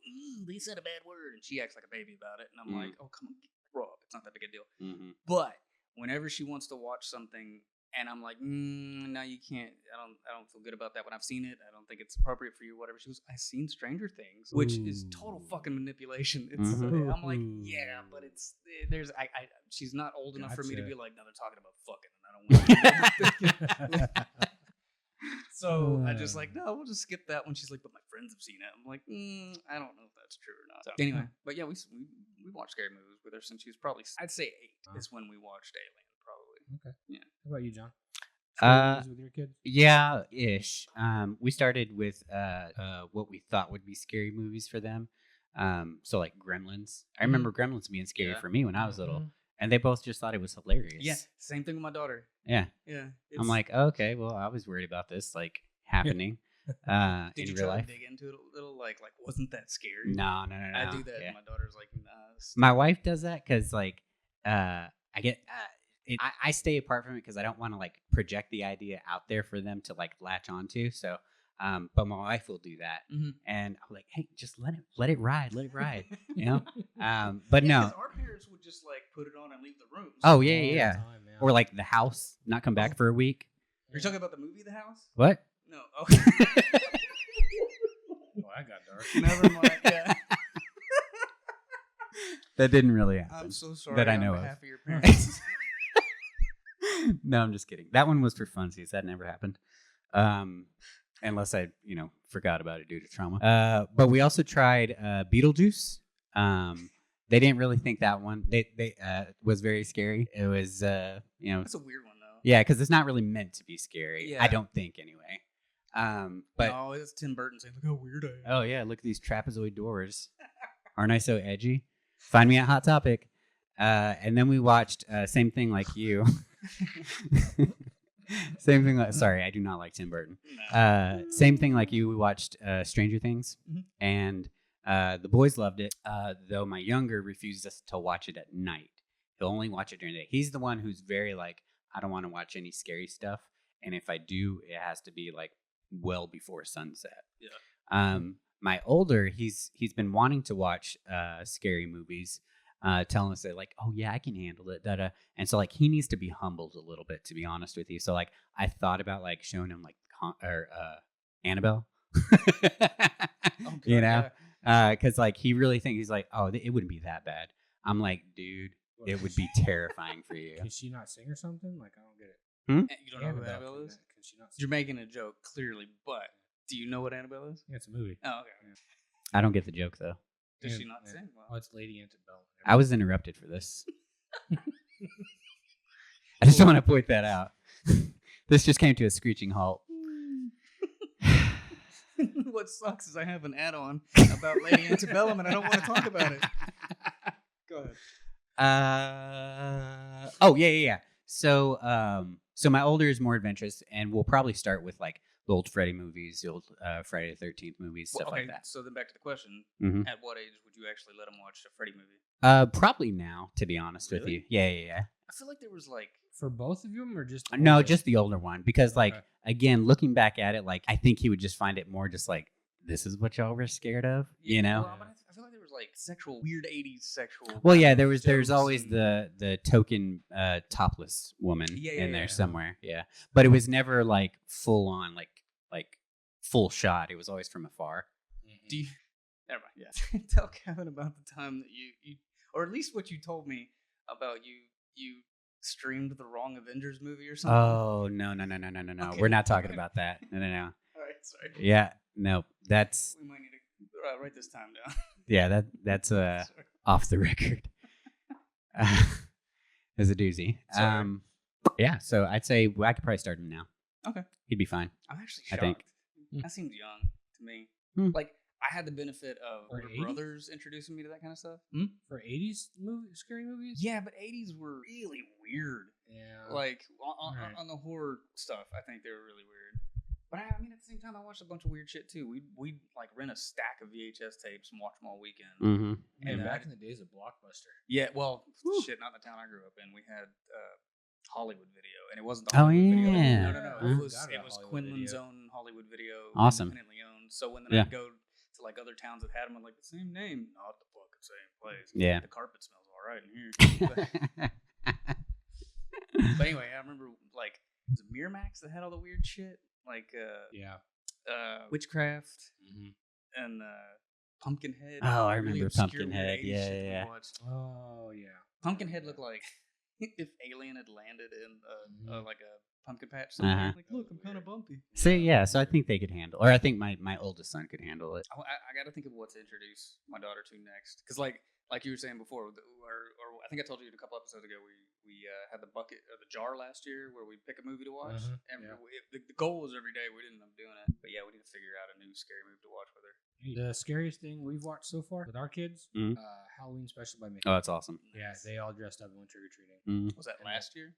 they said a bad word. And she acts like a baby about it. And I'm like, oh, come on, grow up. It's not that big a deal. Mm-hmm. But whenever she wants to watch something and I'm like, no, you can't. I don't feel good about that when I've seen it. I don't think it's appropriate for you, whatever. She goes, I've seen Stranger Things, which is total fucking manipulation. It's, Mhm. I'm like, yeah, but she's not old enough for me to be like, no, they're talking about fucking, and I don't want to. So I just like, no, we'll just skip that one. She's like, but my friends have seen it. I'm like, I don't know if that's true or not. So anyway, but yeah, we watched scary movies with her since she was probably, I'd say 8 is when we watched Alien, probably. Okay. Yeah. How about you, John? Scary movies with your kids? Yeah, ish. We started with what we thought would be scary movies for them. So like Gremlins. I remember Gremlins being scary Yeah. for me when I was little, and they both just thought it was hilarious. Yeah, same thing with my daughter. Yeah. Yeah. I'm like, okay, well, I was worried about this like happening did in you real try life. to dig into it a little? Like, wasn't that scary? No. I do that. Yeah. And my daughter's like, nah. My wife does that because like I get I stay apart from it because I don't want to like project the idea out there for them to like latch onto. So, but my wife will do that, and I'm like, hey, just let it ride, you know. But Yeah, no. 'cause our parents would just like put it on and leave the room. Oh All yeah. the time, Or like The House, not come back for a week. You're talking about the movie The House? What? No. Okay. Oh, I got dark. Never mind. Yeah. That didn't really happen. I'm so sorry that I on know behalf of. of your parents. No, I'm just kidding. That one was for funsies. That never happened. Unless I, forgot about it due to trauma. But we also tried Beetlejuice. They didn't really think that one they was very scary. It was That's a weird one though. yeah, because it's not really meant to be scary. Yeah. I don't think anyway. But no, it's Tim Burton saying, "Look how weird I am." oh yeah, look at these trapezoid doors. Aren't I so edgy? Find me at Hot Topic. And then we watched same thing like you. Same thing. Sorry, I do not like Tim Burton. No. Same thing like you. We watched Stranger Things, Mhm. and the boys loved it. Though my younger refuses to watch it at night. He'll only watch it during the day. He's the one who's very like, I don't want to watch any scary stuff, and if I do, it has to be like well before sunset. Yeah. My older, he's been wanting to watch scary movies. Telling us that like, oh yeah, I can handle it, and so like he needs to be humbled a little bit, to be honest with you. So like I thought about like showing him like Annabelle, because like he really thinks he's like, oh, it wouldn't be that bad. I'm like, dude, it would be terrifying for you. Can she not sing or something? Like I don't get it. You don't know who Annabelle is? Can she not sing? You're making a joke clearly, but do you know what Annabelle is? Yeah, it's a movie. Oh, okay. Yeah. I don't get the joke though. Does Yeah, she not yeah. sing? Oh, Well, it's Lady Antebellum. I was interrupted for this. I just want to point that out. This just came to a screeching halt. what sucks is I have an add-on about Lady Antebellum, and I don't want to talk about it. Go ahead. Oh yeah. So my older is more adventurous, and we'll probably start with like the old Freddy movies, the old Friday the 13th movies, stuff like that. So then back to the question: Mhm. At what age would you actually let him watch a Freddy movie? Probably now, to be honest with Really? you. Yeah. I feel like there was like For both of them, or just No, older? just the older one, because like Okay. again, looking back at it, like I think he would just find it more just like, this is what y'all were scared of, you know? Well, but I feel like there was like weird '80s sexual. Well, kind yeah, of there's jokes always and- the token topless woman Yeah, in there yeah. somewhere, yeah. But it was never like full on, like full shot. It was always from afar. Mhm. Do you? Never mind. Yeah. Tell Kevin about the time that you, or at least what you told me about you streamed the wrong Avengers movie or something. Oh no! Okay. We're not talking about that. No. All right, sorry. Yeah, no. That's We might need to write this time down. yeah. That's Sorry. off the record. It's a doozy. Sorry. Yeah. So I'd say I could probably start him now. Okay. He'd be fine. I'm actually I shocked. think. That seems young to me. Hmm. Like I had the benefit of Or older 80s? brothers introducing me to that kind of stuff. For 80s scary movies? Yeah, but '80s were really weird. Yeah. Like on, Right. on the horror stuff, I think they were really weird. But I mean, at the same time, I watched a bunch of weird shit too. We'd like rent a stack of VHS tapes and watch them all weekend. Mm-hmm. Man, and back in the days of Blockbuster. Yeah, well, Whew. shit, not the town I grew up in. We had Hollywood Video, and it wasn't the Oh, Hollywood Video. yeah. No. I It was forgot it about was Hollywood Quinlan's Video. own Hollywood Video, Awesome. independently owned. So when Yeah. I'd go to like other towns that had them, I'm like the same name, not the fucking same place. Yeah. The carpet smells all right in here. But anyway, I remember like was it Miramax that had all the weird shit, like Yeah. Witchcraft Mm-hmm. and Pumpkinhead. Oh, I Really remember obscure Pumpkinhead. weird 80s Yeah, shit that we yeah. watched. Oh, yeah. Pumpkinhead looked like if Alien had landed in Mhm. like a pumpkin patch somewhere. Uh-huh. Like, look, I'm kind of bumpy. So yeah, so I think they could handle, or I think my oldest son could handle it. I got to think of what to introduce my daughter to next, because like you were saying before, or I think I told you a couple episodes ago, we had the bucket or the jar last year where we pick a movie to watch, Mhm, and yeah. the goal was every day. We didn't end up doing it, but yeah, we need to figure out a new scary movie to watch with her. The scariest thing we've watched so far with our kids, Mhm. Halloween Special by Mickey. Oh, that's awesome. Yeah, they all dressed up and went trick or treating. Mhm. Was that last year?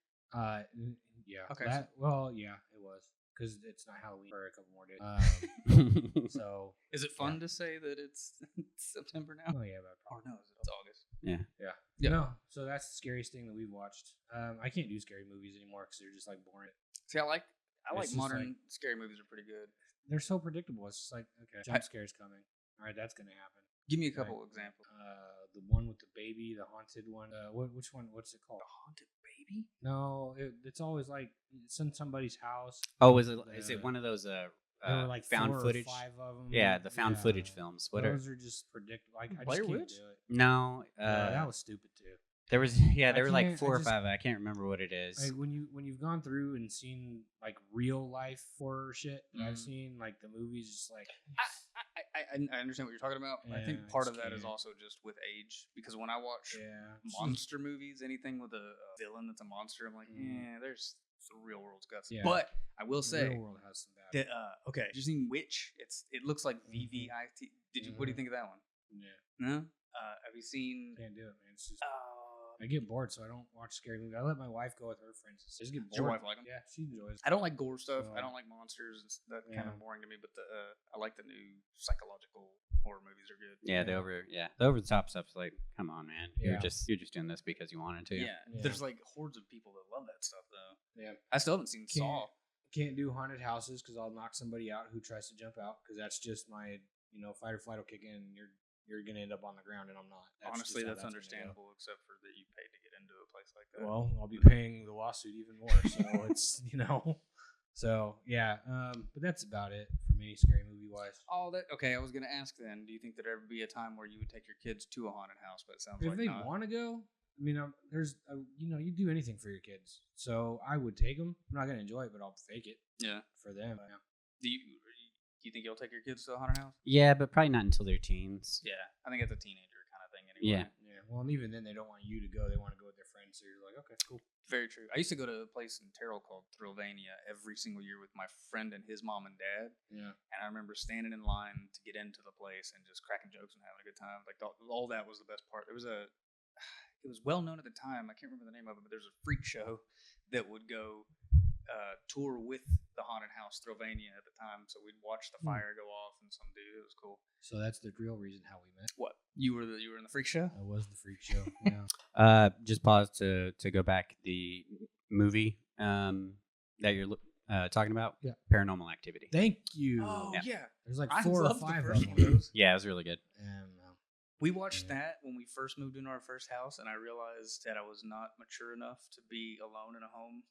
Yeah. Okay, Well, yeah, it was because it's not Halloween for a couple more days. So. Is it fun to say that it's September now? Oh yeah, but Or no, it's August. yeah. Yeah. No, so that's the scariest thing that we've watched. I can't do scary movies anymore because they're just like boring. See, I like It's just modern scary movies are pretty good. They're so predictable. It's just like, okay, jump scare's coming. All right, that's gonna happen. Give me a couple examples. The one with the baby, the haunted one. Which one? What's it called? The haunted baby? No, it's always like it's in somebody's house. Oh, is it one of those There were like found 4 or footage. 5 of them. Yeah, the found footage films. What Those are just predictable. I just Blair can't Witch? do it. No, That was stupid too. there was there were like can't- 4 I or just- 5. I can't remember what it is. Like when you've gone through and seen like real life horror shit that I've seen, like the movies, just like I understand what you're talking about. I Yeah, think I part just of that is can't. also just with age, because when I watch yeah, monster movies, anything with a villain that's a monster, I'm like, Mhm. yeah, there's the real world's guts. Yeah. But I will The say real world has some bad. that okay, you seen Witch? It looks like VVIT. Did you? What do you Mhm. think of that one? Yeah, No. Have you seen? can't do it, man. It's just I get bored, so I don't watch scary movies. I let my wife go with her friends. I just get bored. Does your wife like them? Yeah, she enjoys. I don't like gore stuff. So- I don't like monsters. That's kind Yeah. of boring to me. But I like the new psychological horror movies are good. Yeah, the over the top stuff's like, come on, man. Yeah. You're just doing this because you wanted to. Yeah. Yeah. There's like hordes of people that love that stuff though. Yeah, I still haven't seen Saw. can't do haunted houses because I'll knock somebody out who tries to jump out because that's just my fight or flight will kick in. And you're gonna end up on the ground and I'm not. Honestly, just how that's gonna go. understandable, except for that you paid to get into a place like that. Well, I'll be paying the lawsuit even more, so it's So yeah, but that's about it for me, scary movie wise. Oh, that okay. I was gonna ask then. Do you think there'd ever be a time where you would take your kids to a haunted house? But it sounds If like they not. want to go, I mean, there's you do anything for your kids, so I would take them. I'm not gonna enjoy it, but I'll fake it Yeah. for them. Do you think you'll take your kids to a haunted house? Yeah, but probably not until they're teens. Yeah, I think it's a teenager kind of thing anyway. Yeah. Yeah, well, and even then, they don't want you to go; they want to go with their friends. So you're like, okay, cool. Very true. I used to go to a place in Terrell called Thrillvania every single year with my friend and his mom and dad. Yeah, And I remember standing in line to get into the place and just cracking jokes and having a good time. Like all that was the best part. It was well known at the time. I can't remember the name of it, but there's a freak show that would go tour with the haunted house Thrillvania at the time. So we'd watch the fire go off and some dude. It was cool. so that's the real reason how we met. What you were in the freak show? I was the freak show. Yeah, Just pause to go back. The movie that you're talking about, Yeah. Paranormal Activity. thank you. Oh Yeah. yeah. There's like I 4 or love the 5 first of one. them. Yeah, it was really good. And We watched Yeah. that when we first moved into our first house, and I realized that I was not mature enough to be alone in a home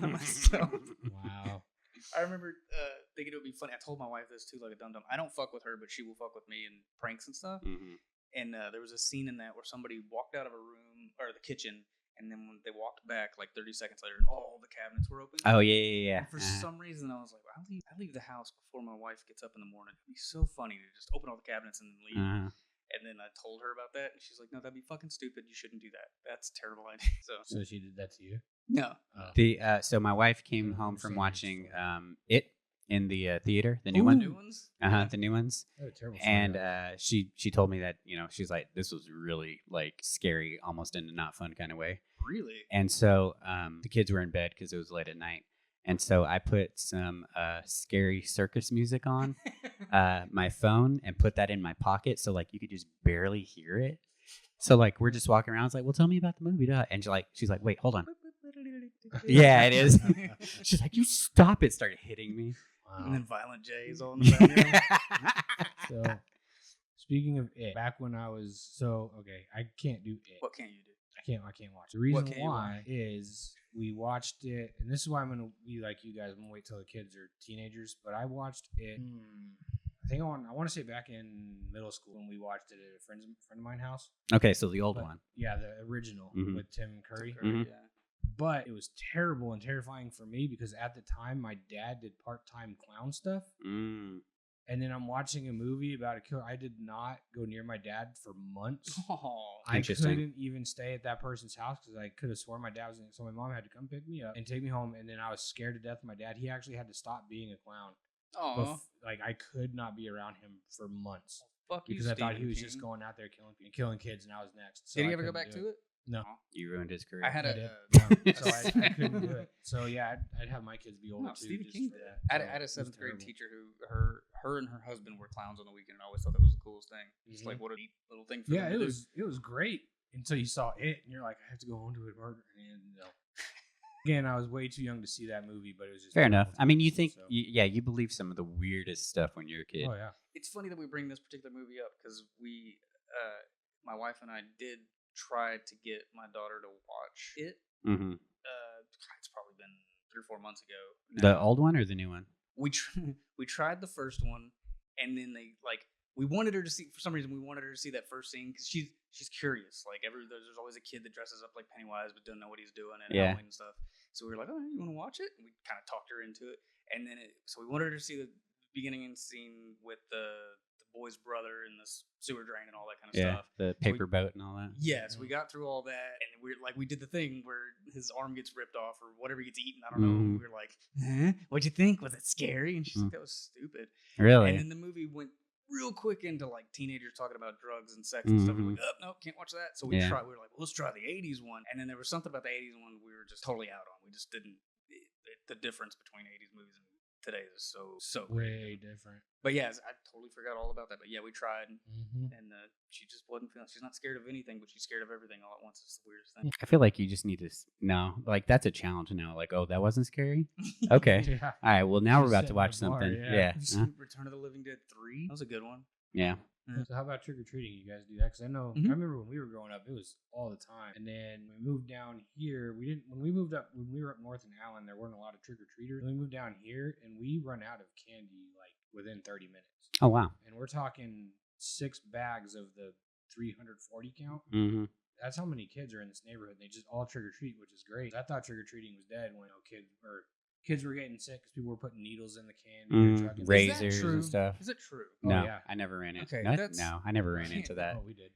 by myself. wow. I remember thinking it would be funny. I told my wife this too, like a dum dum. I don't fuck with her, but she will fuck with me in pranks and stuff. Mhm. And there was a scene in that where somebody walked out of a room or the kitchen, and then when they walked back, like 30 seconds later, and all the cabinets were open. Oh yeah. And for some reason, I was like, I leave the house before my wife gets up in the morning. It'd be so funny to just open all the cabinets and then leave. And then I told her about that, and she's like, "No, that'd be fucking stupid. You shouldn't do that. That's a terrible idea." So she did that to you? No. So my wife came home from Same watching story. It in the theater, the new The one. new ones. The new ones. What a terrible And story. she told me that she's like, this was really like scary, almost in a not fun kind of way. Really? And so the kids were in bed because it was late at night. And so I put some scary circus music on my phone and put that in my pocket, so like you could just barely hear it. So like we're just walking around. It's like, well, tell me about the movie, duh. And she's like, wait, hold on. Yeah, it is. She's like, you stop it. Started hitting me. Wow. And then Violent J is all in the background. So, speaking of it, back when I was okay, I can't do it. What can't you do? I can't watch. The reason can't you why is we watched it, and this is why I'm gonna be like you guys. I'm gonna wait till the kids are teenagers. But I watched it. I think I want to say back in middle school when we watched it at a friend of mine's house. Okay, so the old But, one. yeah, the original Mhm. with Tim Curry. Mhm. Yeah. But it was terrible and terrifying for me because at the time my dad did part-time clown stuff. Mm. And then I'm watching a movie about a killer. I did not go near my dad for months. Oh, I Interesting. couldn't even stay at that person's house because I could have sworn my dad was in it. So my mom had to come pick me up and take me home. And then I was scared to death of my dad. He actually had to stop being a clown. oh, Like I could not be around him for months fuck you, because I thought he Stephen was King. just going out there killing kids, and I was next. So Did he I ever go couldn't back do to it? No. You ruined his career. I had I a. did. uh, So I couldn't do it. So yeah, I'd have my kids be older No, too. Stephen just King for did. that. I So had a it was 7th grade terrible. teacher who her and her husband were clowns on the weekend, and I always thought that was the coolest thing. Just Mhm. like what a neat little thing for Yeah, them it to was great until you saw it, and you're like, I have to go home to it harder. And no. Again, I was way too young to see that movie, but it was just Fair terrible enough. I mean, you television, think, so- you believe some of the weirdest stuff when you're a kid. Oh yeah. It's funny that we bring this particular movie up because we, my wife and I did try to get my daughter to watch it. Mm-hmm. It's probably been 3 or 4 months ago. The now. old one or the new one? we tried the first one, and then we wanted her to see, for some reason we wanted her to see that first scene because she's curious. Like there's always a kid that dresses up like Pennywise but doesn't know what he's doing and Halloween and stuff. So we were like, oh, you want to watch it? And we kind of talked her into it, and then so we wanted her to see the beginning scene with the boy's brother and the sewer drain and all that kind of stuff. The paper boat and all that. Yes, we got through all that, and we did the thing where his arm gets ripped off or whatever gets eaten. I don't know. And we were like, what'd you think? Was it scary? And she's like, that was stupid. Really? And then the movie went real quick into like teenagers talking about drugs and sex and stuff. We're like, oh, no, can't watch that. So we were like, well, let's try the 80s one. And then there was something about the 80s one we were just totally out on. We just didn't, the difference between 80s movies and today is so way different. But yeah, I totally forgot all about that. But yeah, we tried, and she just wasn't feeling. She's not scared of anything, but she's scared of everything all at once. It's the weirdest thing. I feel like you just need to like that's a challenge now. Like, oh, that wasn't scary. Okay, all right. Well, now we're about to watch something. Yeah. Return of the Living Dead 3. That was a good one. Yeah. So how about trick or treating? You guys do that? Because I know I remember when we were growing up, it was all the time. And then when we moved down here, we didn't. When we moved up, when we were up north in Allen, there weren't a lot of trick or treaters. When we moved down here, and we run out of candy like within 30 minutes. Oh wow! And we're talking 6 bags of the 340 count. That's how many kids are in this neighborhood. They just all trick or treat, which is great. I thought trick or treating was dead when kids were getting sick because people were putting needles in the candy, razors and stuff. Is it true? No, I never ran into. I never ran into that. Oh, we did.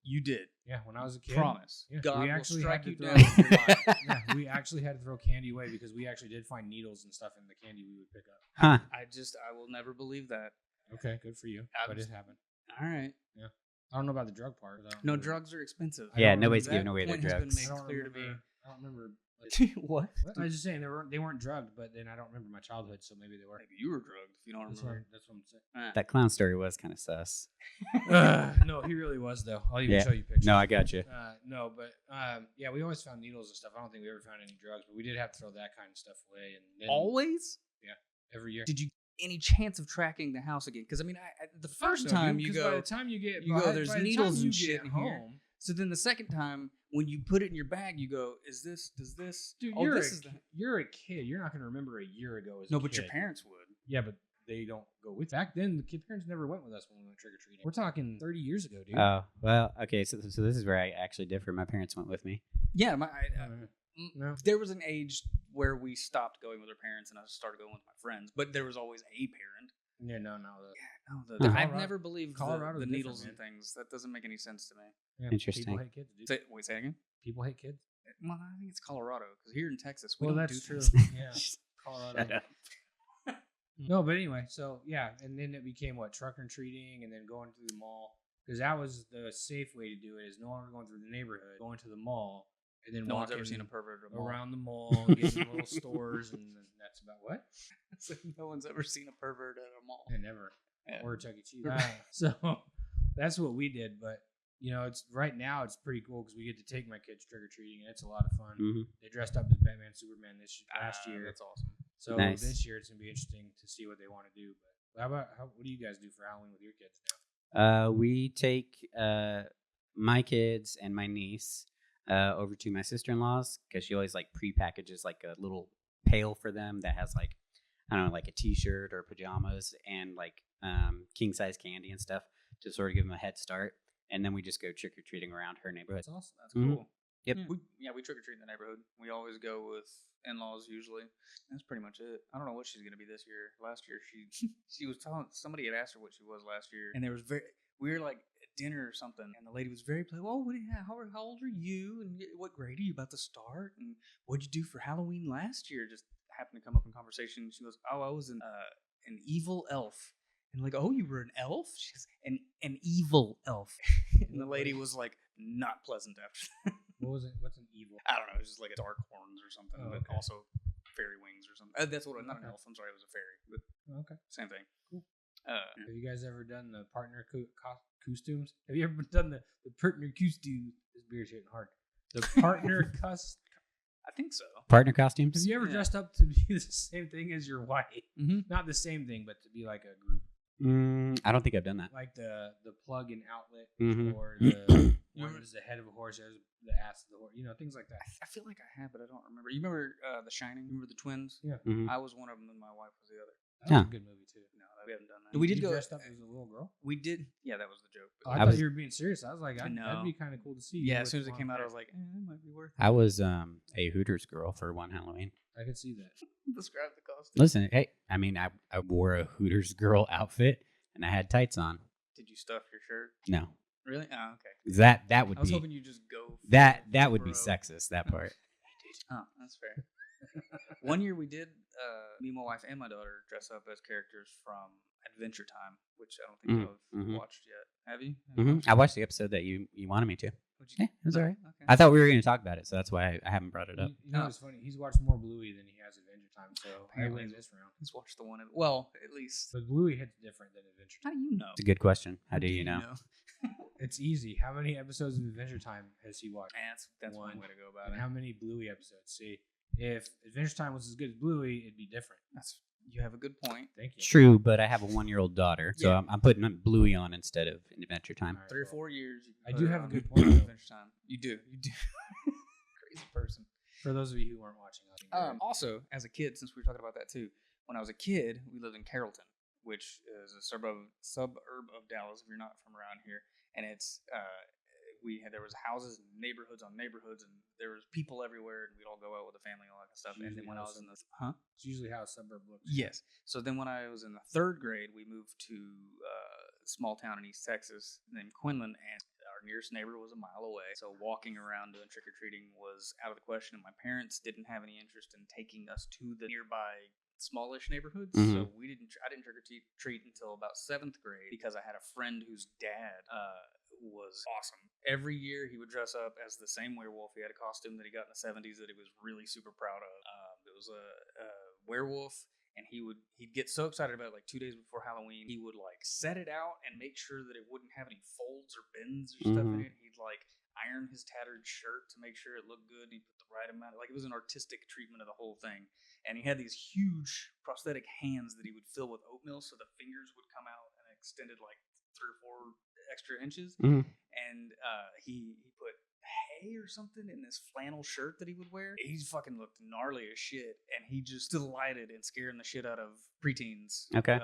You did. Yeah, when I was a kid. Promise. Yeah. God we will actually strike had you to down if you're lying. Yeah, we actually had to throw candy away because we actually did find needles and stuff in the candy we would pick up. Huh? I will never believe that. Okay, good for you. But it happened. All right. Yeah. I don't know about the drug part. No, drugs are expensive. Yeah, nobody's giving away their drugs. Has been made clear to me. I don't remember. What? I was just saying they weren't drugged, but then I don't remember my childhood, so maybe they were. Maybe you were drugged if you don't remember. That's what I'm saying. That clown story was kind of sus. No, he really was though. I'll even show you pictures. No, I got you. No, but yeah, we always found needles and stuff. I don't think we ever found any drugs, but we did have to throw that kind of stuff away. And then, always? Yeah, every year. Did you any chance of tracking the house again? Because I mean, the first time you go, by the time you get, there's needles and shit in here. So then the second time, when you put it in your bag, you go, does this? Dude, you're a kid. You're not going to remember a year ago as a kid. But your parents would. Yeah, but they don't go with. Back then, the parents never went with us when we went trick-or-treating. We're talking 30 years ago, dude. Oh, well, okay. So this is where I actually differ. My parents went with me. Yeah, no. There was an age where we stopped going with our parents and I started going with my friends, but there was always a parent. Yeah, no. I've never believed the needles and things. That doesn't make any sense to me. Yeah, interesting. People hate kids, dude. Say again? People hate kids? Well, I think it's Colorado, because here in Texas, we don't that's do true. things. Yeah, Colorado. No, but anyway, so yeah, and then it became truck and treating, and then going through the mall, because that was the safe way to do it. Is no longer going through the neighborhood, going to the mall, and then no one's ever seen a pervert around the mall, getting little stores, and that's about what. So no one's ever seen a pervert at a mall. Yeah, never. Yeah. Or Chuck E. Cheese. So that's what we did, but. It's right now. It's pretty cool because we get to take my kids trick or treating, and it's a lot of fun. They dressed up as Batman, Superman last year. That's awesome. So this year it's gonna be interesting to see what they want to do. But what do you guys do for Halloween with your kids now? We take my kids and my niece over to my sister-in-law's because she always pre-packages a little pail for them that has I don't know, a T-shirt or pajamas and king size candy and stuff to sort of give them a head start. And then we just go trick or treating around her neighborhood. That's awesome. That's cool. Yep. We trick or treat in the neighborhood. We always go with in-laws usually. That's pretty much it. I don't know what she's gonna be this year. Last year she was telling somebody had asked her what she was last year, and there was we were at dinner or something, and the lady was very playful. Oh, how old are you? And what grade are you about to start? And what'd you do for Halloween last year? Just happened to come up in conversation. She goes, oh, I was an evil elf. And oh, you were an elf? She's an evil elf. And the lady was not pleasant after that. What was it? What's an evil? I don't know. It was just a dark horns or something, but also fairy wings or something. That's what. Not an elf. I'm sorry, it was a fairy. But same thing. Cool. Have you guys ever done the partner costumes? Have you ever done the partner costumes? This beer's hitting hard. The partner I think so. Partner costumes? Have you ever dressed up to be the same thing as your wife? Not the same thing, but to be like a group. I don't think I've done that. Like the plug-in outlet or the One is the head of a horse, there's the ass of the horse. Things like that. I feel like I have, but I don't remember. You remember The Shining? Remember the twins? Yeah. Mhm. I was one of them, and my wife was the other. That was a good movie too. No, we haven't done that. We did you go dressed up as a little girl. We did. Yeah, that was the joke. Oh, I thought you were being serious. I was like, that'd be kind of cool to see. Yeah, as soon as it came out, I was like, it might be worth it. I was a Hooters girl for one Halloween. I could see that. Describe the costume. Listen, hey, I mean, I wore a Hooters girl outfit and I had tights on. Did you stuff your shirt? No. Really? Oh, okay. That would be. I was hoping you just go. That would be sexist. That part. Oh, that's fair. One year we did, me, my wife, and my daughter dress up as characters from Adventure Time, which I don't think I've watched yet. Have you? I watched the episode that you wanted me to. Yeah, it was all right. Okay. I thought we were going to talk about it, so that's why I haven't brought it up. It's funny. He's watched more Bluey than he has Adventure Time, so I win this round. He's watched the one. Well, at least. But Bluey hits different than Adventure How Time. do you know? It's a good question. How do you know? It's easy. How many episodes of Adventure Time has he watched? That's one way to go about and it. how many Bluey episodes? See, if Adventure Time was as good as Bluey, it'd be different. You have a good point. Thank you. True, but I have a 1-year-old daughter, so Yeah. I'm putting Bluey on instead of Adventure Time. All right, 3 or 4 years. I do have a good point. Adventure Time. You do. Crazy person. For those of you who weren't watching, Also, as a kid, since we were talking about that too, when I was a kid, we lived in Carrollton, which is a suburb of Dallas. If you're not from around here, and it's there was houses and neighborhoods on neighborhoods, and there was people everywhere, and we'd all go out with the family and all that kind of stuff. And then when I was in the it's usually how a suburb looks. Yes. So then when I was in the 3rd grade, we moved to a small town in East Texas named Quinlan, and our nearest neighbor was a mile away. So walking around doing trick-or-treating was out of the question, and my parents didn't have any interest in taking us to the nearby smallish neighborhoods. Mhm. So I didn't trick-or-treat until about 7th grade because I had a friend whose dad was awesome. Every year he would dress up as the same werewolf. He had a costume that he got in the 70s that he was really super proud of. It was a werewolf, and he'd get so excited about it, like 2 days before Halloween. He would like set it out and make sure that it wouldn't have any folds or bends or stuff in it. He'd like iron his tattered shirt to make sure it looked good. He put the right amount. Like, it was an artistic treatment of the whole thing. And he had these huge prosthetic hands that he would fill with oatmeal, so the fingers would come out and extended like 3 or 4 extra inches. And he put hay or something in this flannel shirt that he would wear. He fucking looked gnarly as shit, and he just delighted in scaring the shit out of preteens. Okay.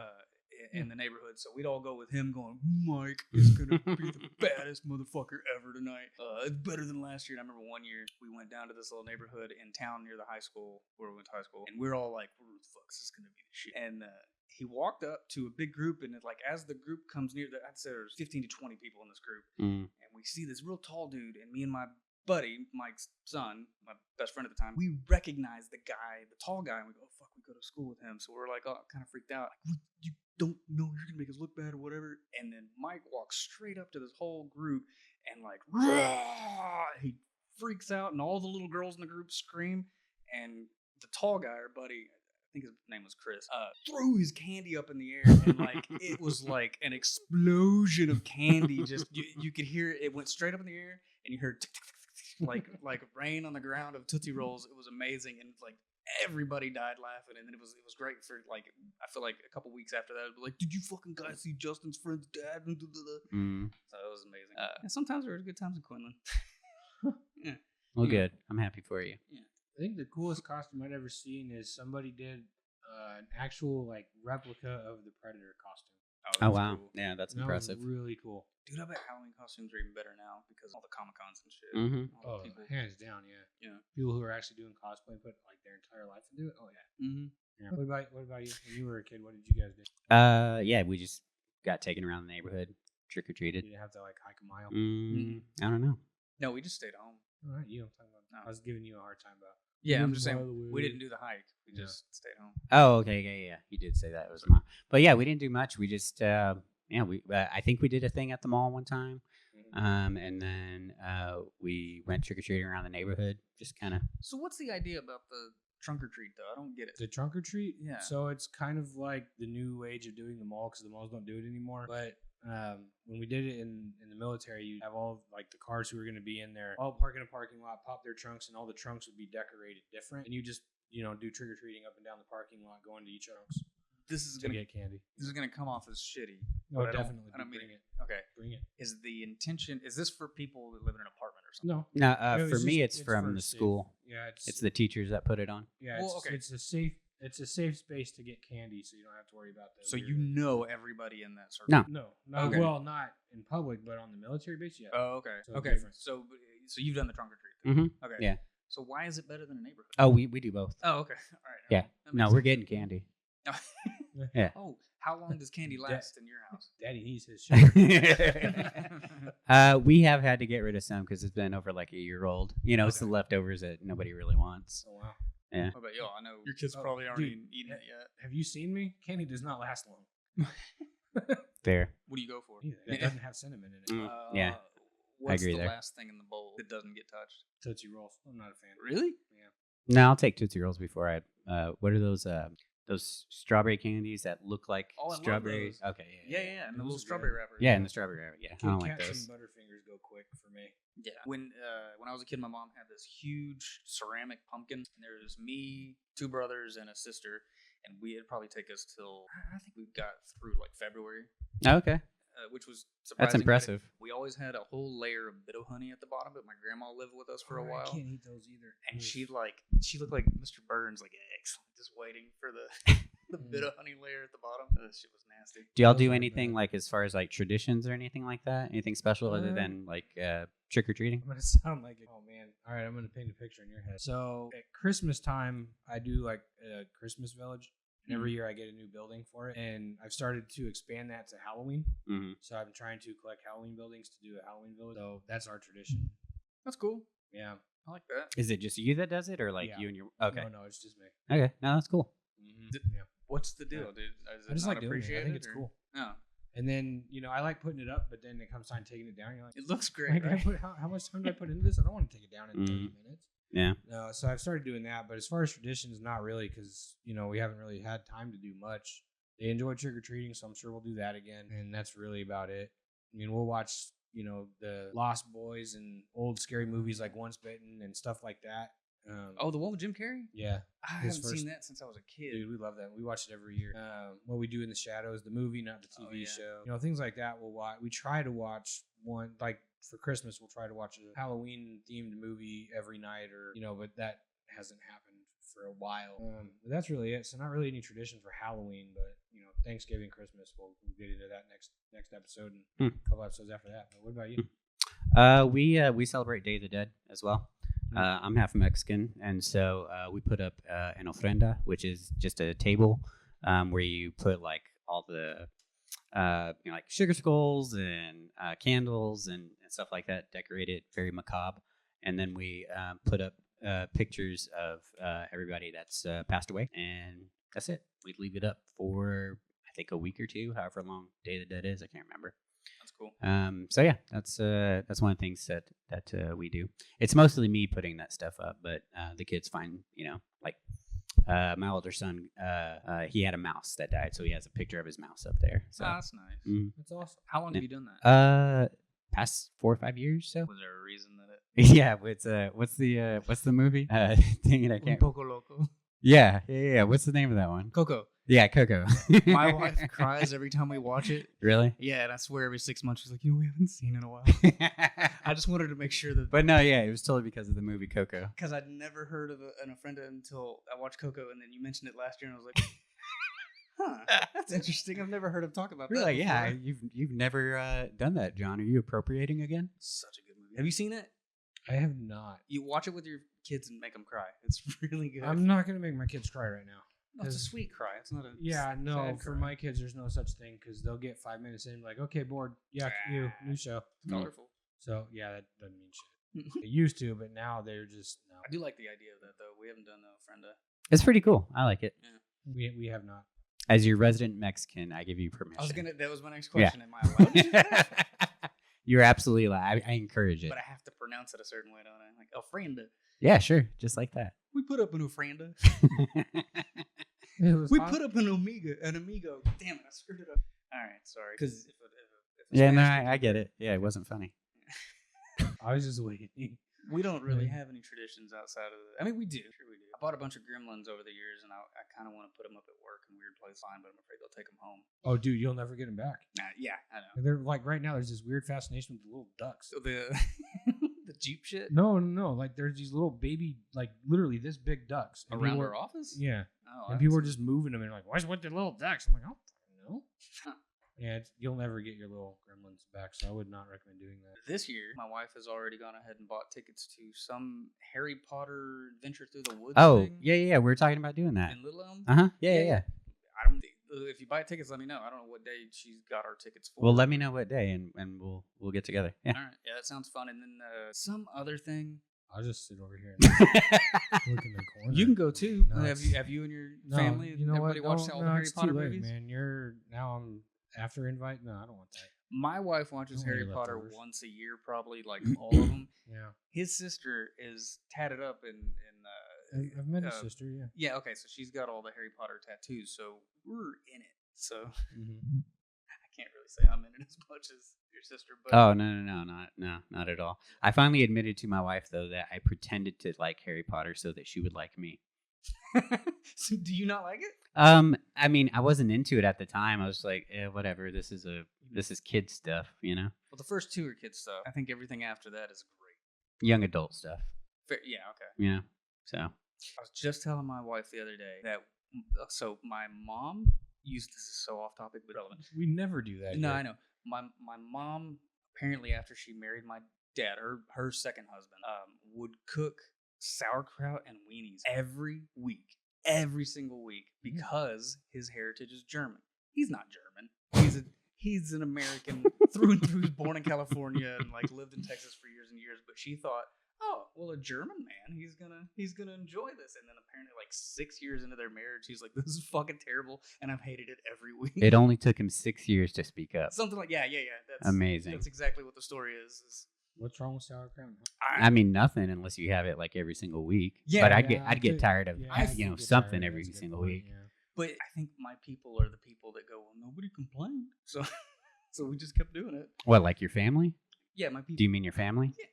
In the neighborhood, so we'd all go with him going, Mike is gonna be the baddest motherfucker ever tonight. It's better than last year. And I remember one year we went down to this little neighborhood in town near the high school where we went to high school, and we're all like, "Who the fuck is this gonna be the shit?" And he walked up to a big group, and like as the group comes near, I'd say there's 15 to 20 people in this group, and we see this real tall dude, and me and my buddy, Mike's son, my best friend at the time, we recognize the guy, the tall guy, and we go, "Oh fuck, we go to school with him." So we're like, kind of freaked out. Like, you don't know you're gonna make us look bad or whatever. And then Mike walks straight up to this whole group and like, Rah! He freaks out, and all the little girls in the group scream. And the tall guy, our buddy, I think his name was Chris, threw his candy up in the air, and like it was like an explosion of candy. Just you could hear it went straight up in the air, and you heard like rain on the ground of Tootsie Rolls. It was amazing, and like everybody died laughing, and then it was great for like, I feel like a couple weeks after that, it was like, "Did you fucking guys see Justin's friend's dad?" So it was amazing. And sometimes there was good times in Quinlan. Yeah. Well, good. I'm happy for you. Yeah. I think the coolest costume I'd ever seen is somebody did an actual like replica of the Predator costume. Oh wow, cool. yeah, that's That impressive. was really cool. Dude, I bet Halloween costumes are even better now because of all the Comic-Cons and shit. Oh, People. hands down, yeah. People who are actually doing cosplay and put like their entire life into it. Oh yeah. Yeah. What about you? When you were a kid, what did you guys do? Yeah, we just got taken around the neighborhood, trick or treated. You didn't have to like hike a mile. I don't know. No, we just stayed home. All right, you know what I'm talking about. I was giving you a hard time about. Yeah, I'm just saying we didn't do the hike. We just stayed home. Oh, okay, yeah. You did say that it was a mile, but yeah, we didn't do much. We just, I think we did a thing at the mall one time, and then we went trick or treating around the neighborhood. Just kind of. So, what's the idea about the trunk or treat, though? I don't get it. The trunk or treat? Yeah. So it's kind of like the new age of doing the mall because the malls don't do it anymore. But when we did it in the military, you have all like the cars who were going to be in there all park in a parking lot, pop their trunks, and all the trunks would be decorated different. And you just, do trick or treating up and down the parking lot, going to each trunks. this is to gonna get candy. this is gonna come off as shitty. No, but definitely. I don't mean bring it. Okay. Bring it. Is the intention? Is this for people that live in an apartment or something? No. No, No, for me, it's it's from for the safe. school. Yeah, It's the teachers that put it on. yeah. Well, It's, okay. it's a safe space to get candy, so you don't have to worry about that. So you know everybody in that circle. No. No, not Okay. well, not in public, but on the military base. Yeah. Oh, okay. So okay. different. So you've done the trunk or treat. Mm-hmm. Okay. Yeah. So why is it better than a neighborhood? Oh, we do both. Oh, okay. All right. Yeah. That No, makes we're sense. getting candy. Yeah. Oh, how long does candy last in your house? Daddy needs his shit. We have had to get rid of some because it's been over like a year old. It's the Okay. leftovers that nobody really wants. Oh wow. Yeah. Oh, but yo, I know your kids Oh, probably aren't dude, even eating it yet. Have you seen me? Candy does not last long. Fair. What do you go for? Either. It doesn't have cinnamon in it. Mm. Yeah, What's agree the there. last thing in the bowl that doesn't get touched? Tootsie Rolls. I'm not a fan. Really? Yeah. No, I'll take Tootsie Rolls before I. What are those strawberry candies that look like Oh, I love strawberries? those. Okay. Yeah, and the Those little are strawberry good. wrapper. Yeah, and the strawberry. Yeah, I Kit don't like Kats those. and Butterfingers go quick for me. Yeah. When I was a kid, my mom had this huge ceramic pumpkin, and there was me, 2 brothers, and a sister, and it'd probably take us till I think we got through like February, Okay, which was that's surprising. impressive. We always had a whole layer of Bitter honey at the bottom, but my grandma lived with us for a Oh, while, I can't eat those either. and Ugh. she looked like Mr. Burns, like eggs, just waiting for the Bitter honey layer at the bottom. That shit was nasty. Do y'all Those do are anything bad. like as far as like traditions or anything like that? Anything special other than like trick or treating? I'm gonna sound like it. Oh man! All right, I'm gonna paint a picture in your head. So at Christmas time, I do like a Christmas village, and every year I get a new building for it. And I've started to expand that to Halloween. Mm-hmm. So I'm trying to collect Halloween buildings to do a Halloween village. So that's our tradition. That's cool. Yeah. I like that. Is it just you that does it, or like Yeah. you and your? Okay, No, it's just me. okay, no, that's cool. Yeah. What's the deal, Yeah. dude? Is it I just not like doing it. I appreciated, think it's or- cool. No, And then I like putting it up, but then it comes time taking it down. You're like, it looks great, like, right? how much time do I put into this? I don't want to take it down in 30 minutes. Yeah. No, so I've started doing that, but as far as traditions, not really, because we haven't really had time to do much. They enjoy trick or treating, so I'm sure we'll do that again, and that's really about it. I mean, we'll watch the Lost Boys and old scary movies like Once Bitten and stuff like that. Oh, the one with Jim Carrey? Yeah, I his haven't first- seen that since I was a kid. dude, we love that. We watch it every year. What We Do in the Shadows, the movie, not the TV Oh, yeah. show. Things like that. We'll watch. We try to watch one like for Christmas. We'll try to watch a Halloween themed movie every night, or but that hasn't happened for a while. But that's really it. So not really any tradition for Halloween, but Thanksgiving, Christmas. We'll get into that next episode and a couple episodes after that. But what about you? We celebrate Day of the Dead as well. I'm half Mexican, and so we put up an ofrenda, which is just a table where you put like all the like sugar skulls and candles and stuff like that, decorated very macabre, and then we put up pictures of everybody that's passed away, and that's it. We leave it up for I think a week or two, however long Day of the Dead is. I can't remember. That's cool. So yeah, that's one of the things that we do. It's mostly me putting that stuff up, but the kids find like my older son, he had a mouse that died, so he has a picture of his mouse up there. So That's nice. mm. That's awesome. How long have you done that? Past 4 or 5 years. So Was there a reason that it? yeah, what's the movie? Dang it, I Un can't. poco loco. Yeah. What's the name of that one? Coco. Yeah, Coco. My wife cries every time we watch it. Really? Yeah, and I swear every 6 months she's like, we haven't seen it in a while. I just wanted to make sure that. But no, yeah, it was totally because of the movie Coco. Because I'd never heard of an ofrenda until I watched Coco, and then you mentioned it last year, and I was like, huh, that's interesting. I've never heard him talk about We're that. like, yeah, before. you've never done that, John. Are you appropriating again? Such a good movie. Have you seen it? I have not. You watch it with your kids and make them cry. It's really good. I'm not gonna make my kids cry right now. No, it's a sweet cry. It's not a Yeah, no. sad For cry. my kids, there's no such thing because they'll get 5 minutes in, and be like, okay, bored. Yeah, you new show. It's colorful. So yeah, that doesn't mean shit. They used to, but now they're just no. I do like the idea of that though. We haven't done the ofrenda. It's pretty cool. I like it. We have not. As your resident Mexican, I give you permission. I was gonna. That was my next Yeah. question. Am I allowed to do that? You're absolutely allowed. I encourage it. But I have to pronounce it a certain way, don't I? Like ofrenda. Yeah, sure. Just like that. We put up an ofrenda. It was We hot. put up an amigo. Damn it, I screwed it up. All right, sorry. Because if Yeah, no, I get it. Yeah, it wasn't funny. I was just waiting. we don't really have any traditions outside of the. I mean, we do. Sure, we do. I bought a bunch of gremlins over the years, and I kind of want to put them up at work in weird places, fine, but I'm afraid they'll take them home. Oh, dude, you'll never get them back. Yeah, I know. They're like right now. There's this weird fascination with the little ducks. So the the Jeep shit No. Like there's these little baby, like literally this big ducks and around people our office. Yeah, Oh, and people are just moving them and like, what's with the little ducks? I'm like, I don't fucking know. Yeah, you'll never get your little gremlins back, so I would not recommend doing that. This year, my wife has already gone ahead and bought tickets to some Harry Potter Adventure Through the Woods. Oh, thing yeah. We were talking about doing that. in Little Elm. Yeah. I don't. If you buy tickets, let me know. I don't know what day she's got our tickets for. Well, let me know what day, and we'll get together. Yeah. All right. Yeah, that sounds fun. And then some other thing. I'll just sit over here and look in the corner. You can go too. No, have you and your family? You know everybody what? watched all the Harry it's Potter too late, movies? man. I'm after invite. No, I don't want that. My wife watches Don't want Harry any Potter leftovers. once a year, probably like all of them. Yeah, His sister is tatted up in I've met his sister. Yeah. yeah. Okay, so she's got all the Harry Potter tattoos, so we're in it. So Mm-hmm. I can't really say I'm in it as much as your sister. But Oh no, not at all. I finally admitted to my wife though that I pretended to like Harry Potter so that she would like me. So do you not like it? I mean, I wasn't into it at the time. I was like, whatever. This is kid stuff, you know, Well, the first two are kids stuff. I think everything after that is great. young adult stuff, Yeah, okay. you know. So I was just telling my wife the other day that so my mom used this is so off topic but relevant. We never do that. No, here. I know. My mom apparently after she married my dad, her second husband, would cook sauerkraut and weenies every week, every single week, because his heritage is German. He's not German. He's an American through and through. He's born in California and like lived in Texas for years and years. But she thought, oh, well, a German man, he's gonna enjoy this. And then apparently, like 6 years into their marriage, he's like, this is fucking terrible, and I've hated it every week. it only took him 6 years to speak up. Something like yeah. That's Amazing. That's exactly what the story is. What's wrong with sauerkraut? I mean, nothing unless you have it like every single week. Yeah, but Yeah, I'd get tired of I you know get something tired. every That's a good single point, week. yeah. But I think my people are the people that go, well, nobody complained, so so we just kept doing it. What, like your family? Yeah, my people. Do you mean your family? Yeah.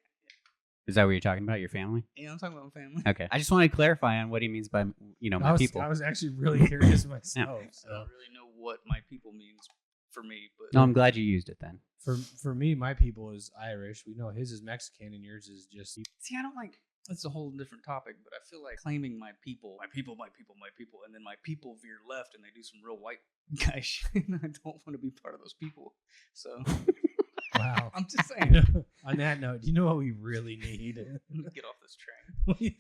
Is that what you're talking about? Your family? Yeah, I'm talking about my family. Okay. I just wanted to clarify on what he means by my people. I was actually really curious myself. I So. don't really know what my people means for me, but No, I'm glad you used it then. For me, my people is Irish. We know his is Mexican, and yours is just. see, I don't like. That's a whole different topic, but I feel like claiming my people, and then my people veer left and they do some real white guy shit. And I don't want to be part of those people. So Wow. I'm just saying. On that note, do you know what we really need? Get off this train.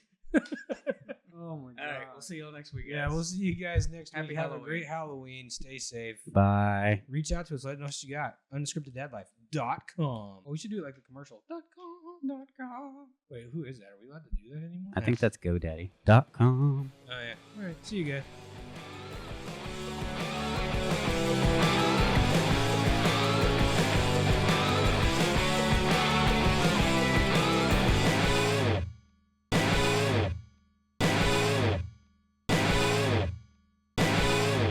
Oh my god! All right, we'll see y'all next week. Yeah, guys. we'll see you guys next Happy week. Have a Halloween. great Halloween. Stay safe. Bye. Reach out to us. Let us know what you got. Unscripteddadlife.com. Oh, we should do it like the commercial. .com. Wait, who is that? Are we allowed to do that anymore? I think that's GoDaddy.com. Oh yeah. All right. See you guys.